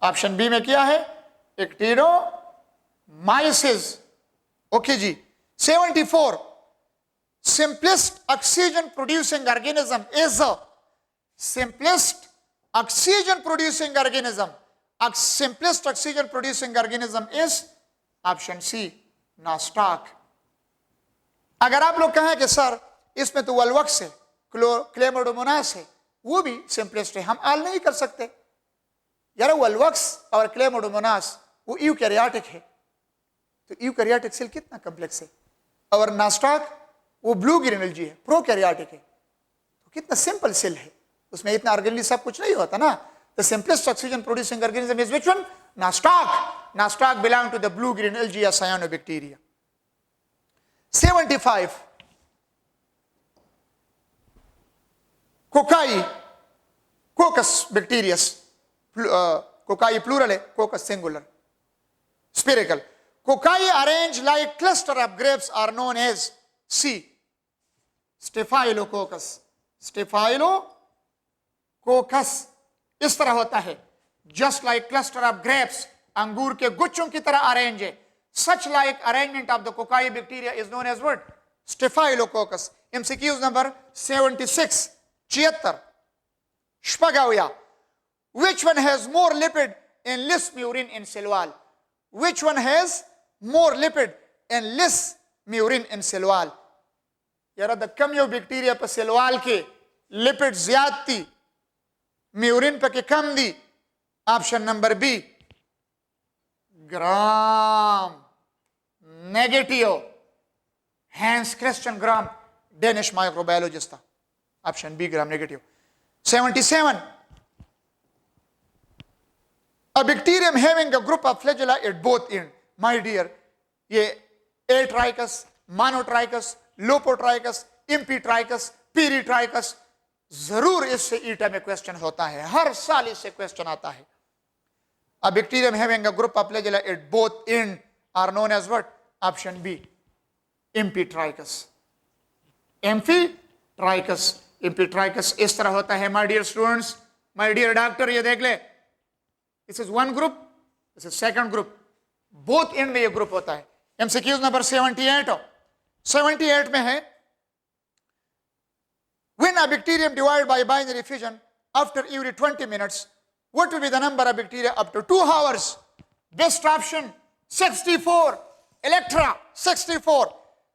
option B में क्या है? Actinomycetes. Okay जी। 74 simplest oxygen producing organism is a, simplest oxygen producing organism, simplest oxygen producing organism is option C nostoc। अगर आप लोग कहें कि सर इसमें तो वल्वक्स है, क्लेमोडोमोनास है, वो भी सिंपलेस्ट है, हम आल नहीं कर सकते यार। वल्वक्स और क्लेमोडोमोनास वो यूकैरियोटिक है, तो यूकैरियोटिक सेल कितना कॉम्प्लेक्स है, और नास्टॉक वो ब्लू ग्रीन एल्गी है, प्रोकैरियोटिक है, तो कितना सिंपल सेल है, उसमें इतना ऑर्गेनेल सब कुछ नहीं होता ना। The simplest oxygen producing organism is which one? Nostoc. Nostoc belong to the blue green algae या cyanobacteria. 75 cocci, coccus bacterias, cocci plural है, coccus singular, spherical. Cocci arrange like cluster of grapes are known as सी staphylococcus, staphylococcus इस तरह होता है, just like cluster of grapes, अंगूर के गुच्छों की तरह अरेंज है। Such like arrangement of the cocci bacteria is known as what? Staphylococcus. MCQs number 76 76 Spagalia, which one has more lipid and less murin in Silwal? Which one has more lipid and less murin in Silwal? यार the कमियो bacteria पर cell wall के lipid ज्यादा थी, murein पे के कम दी। Option number B gram negative, Hans Christian Gram Danish microbiologist था। Option B gram negative. 77 a bacterium having a group of flagella at both end, my dear, ये एट्राइकस, मोनोट्राइकस, लोपोट्राइकस, इम्पीट्राइकस, पीरिट्राइकस, जरूर इससे ईटा में क्वेश्चन होता है, हर साल इससे क्वेश्चन आता है। A bacterium having a group of flagella at both end are known as what? Option B, Amphitrachus. Amphitrachus, Amphitrachus इस तरह होता है my dear students, my dear doctor, ये देख ले, this is one group, this is second group, both end में ये group होता है। MCQ नंबर 78 में है, when a bacterium divided by binary fission after every 20 minutes, what will be the number of bacteria up to 2 hours? Best option 64, Electra 64,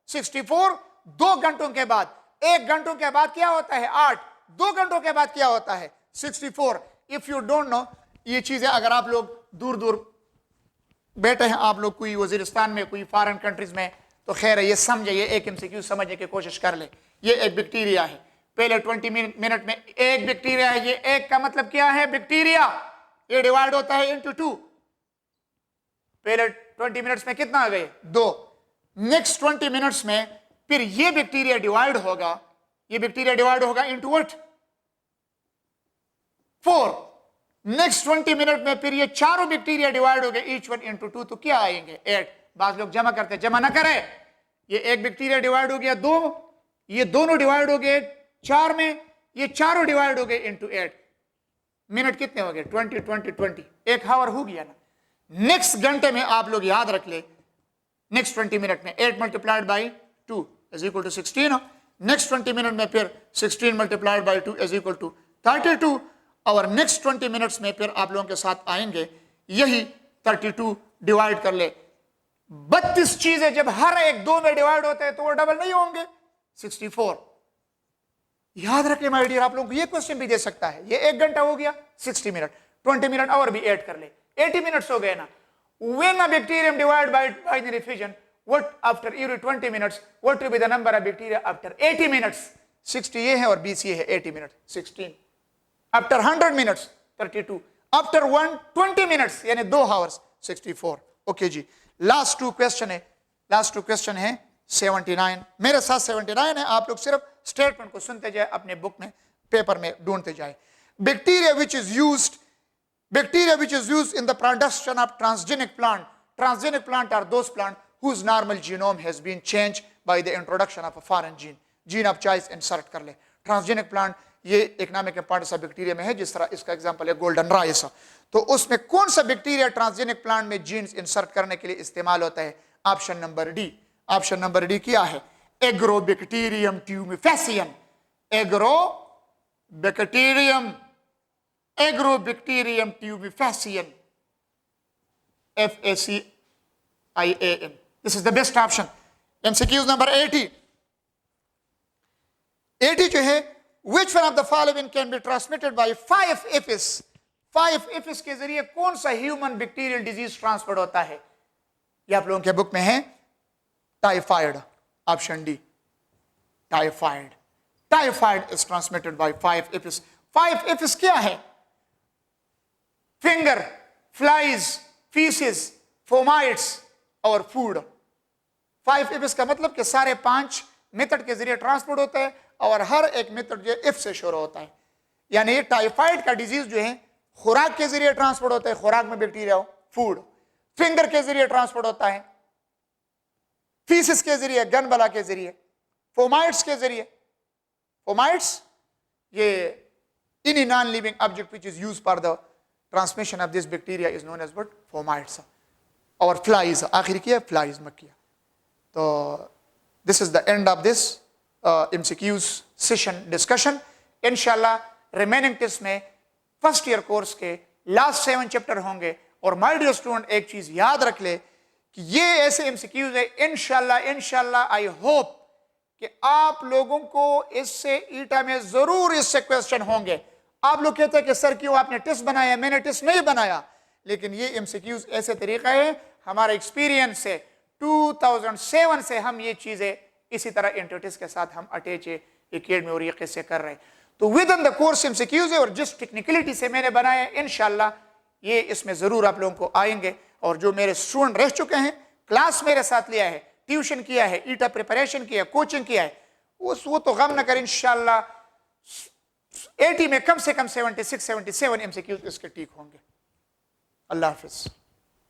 64 2 घंटों के बाद, 1 घंटों के बाद क्या होता है 8, 2 घंटों के बाद क्या होता है 64। इफ यू डोंट नो ये चीजें, अगर आप लोग दूर दूर बैठे हैं, आप लोग कोई वजीरिस्तान में, कोई फॉरेन कंट्रीज में, तो खैर ये समझे, ये एक MCQ समझने की कोशिश कर ले। ये एक बैक्टीरिया है, पहले 20 मिनट में एक बैक्टीरिया है, ये एक का मतलब क्या है बैक्टीरिया, ये डिवाइड होता है इनटू 2, पहले 20 मिनट्स में कितना आ गए 2, नेक्स्ट 20 मिनट्स में फिर ये बैक्टीरिया डिवाइड होगा, ये बैक्टीरिया डिवाइड होगा इनटू व्हाट 4, नेक्स्ट 20 मिनट में फिर ये चारों बैक्टीरिया डिवाइड हो गए ईच वन इनटू 2, तो क्या आएंगे 8। बात लोग जमा करते, जमा ना करें, ये एक बैक्टीरिया डिवाइड हो गया 2, ये दोनों डिवाइड हो गए 4 में, ये चारों डिवाइड हो गए इनटू 8, मिनट कितने हो गए 20 20 20, 1 आवर हो गया ना। नेक्स्ट घंटे में आप लोग याद रख ले, नेक्स्ट 20 मिनट में 8 multiplied by 2 is equal to 16, next 20 minute में फिर 16 multiplied by 2 is equal to 32, और नेक्स्ट 20 मिनट्स में फिर आप लोगों के साथ आएंगे यही 32 डिवाइड कर ले। 32 चीजें जब हर एक 2 में डिवाइड होते हैं तो वो डबल नहीं होंगे 64। याद रखें माय डियर, आप लोगों को ये क्वेश्चन भी दे सकता है, ये 1 घंटा हो गया 60 मिनट, 20 मिनट और भी ऐड कर ले, 80 मिनट्स हो गए ना। When a bacterium divide by binary fission, what after every 20 minutes, what will be the number of bacteria after 80 minutes? 60 ये है और 20 ये है, 80 minute 16, after 100 minutes 32, after 120 minutes यानी 2 hours 64। ओके जी, लास्ट 2 क्वेश्चन है, लास्ट 2 क्वेश्चन है 79, मेरे साथ 79 है, आप लोग सिर्फ स्टेटमेंट को सुनते जाए, अपने बुक में पेपर में ढूंढते जाए। Bacteria which is used, bacteria which is used in the production of transgenic plant. Transgenic plant are those plants whose normal genome has been changed by the introduction of a foreign gene. Gene of choice insert कर ले। Transgenic plant ये economic importance of bacteria में है, जिस तरह इसका example है golden rice, तो उसमें कौन सा बैक्टीरिया ट्रांसजेनिक प्लांट में जीन्स इंसर्ट करने के लिए इस्तेमाल होता है? Option number D. Option number D क्या है? Agrobacterium tumefaciens. Agrobacterium Agrobacterium tumefacium, FACIAN. This is the best option. MCQ number 80. 80 जो है, which one of the following can be transmitted by 5 apis? 5 apis के जरिए कौन सा ह्यूमन बैक्टीरियल डिजीज ट्रांसफर होता है? ये आप लोगों के बुक में है, typhoid. Option D, typhoid. Typhoid is transmitted by 5 apis। 5 apis क्या है? फिंगर, फ्लाइज, फीसिस, फोमाइट्स और फूड। 5 apis का मतलब कि सारे 5 मेथड के जरिए ट्रांसपोर्ट होता है, और हर एक मेथड जो इफ से शुरू होता है। यानी टाइफाइड का डिजीज जो है खुराक के जरिए ट्रांसपोर्ट होता है, खुराक में बैक्टीरिया हो, फूड। फिंगर के जरिए ट्रांसपोर्ट होता है, फीसिस के जरिए, गनबला के जरिए, फोमाइट्स के जरिए। फोमाइट्स ये any non-living object which is used for the transmission of this bacteria is known as what? Fomites. और flies, आखिर किया flies मक्खियाँ। तो this is the end of this MCQs session discussion. इंशाल्लाह remaining test में first year course के last 7 chapter होंगे। और माय डियर स्टूडेंट, एक चीज याद रख ले कि ये ऐसे MCQs है, इंशाल्लाह आई होप कि आप लोगों को इससे ईटा में जरूर इससे क्वेश्चन होंगे। आप लोग कहते हैं कि सर क्यों आपने टेस्ट बनाया? मैंने टेस्ट नहीं बनाया, लेकिन ये MCQs ऐसे तरीका है, हमारा एक्सपीरियंस से 2007 से हम ये चीजें इसी तरह इंटरटेस्ट के साथ हम अटैच एकेडमी और ये किस्से कर रहे हैं। तो with in the course MCQs है, और जिस टेक्निकलिटी से मैंने बनाया इंशाल्लाह ये इसमें जरूर आप लोगों को आएंगे। और जो मेरे स्टूडेंट रह चुके हैं, क्लास मेरे साथ लिया है, ट्यूशन किया है, ईटा प्रिपरेशन किया है, कोचिंग किया है, वो तो गम न कर, इंशाअल्लाह 80 में कम से कम 76 77 MCQ इसके ठीक होंगे। अल्लाह हाफिज।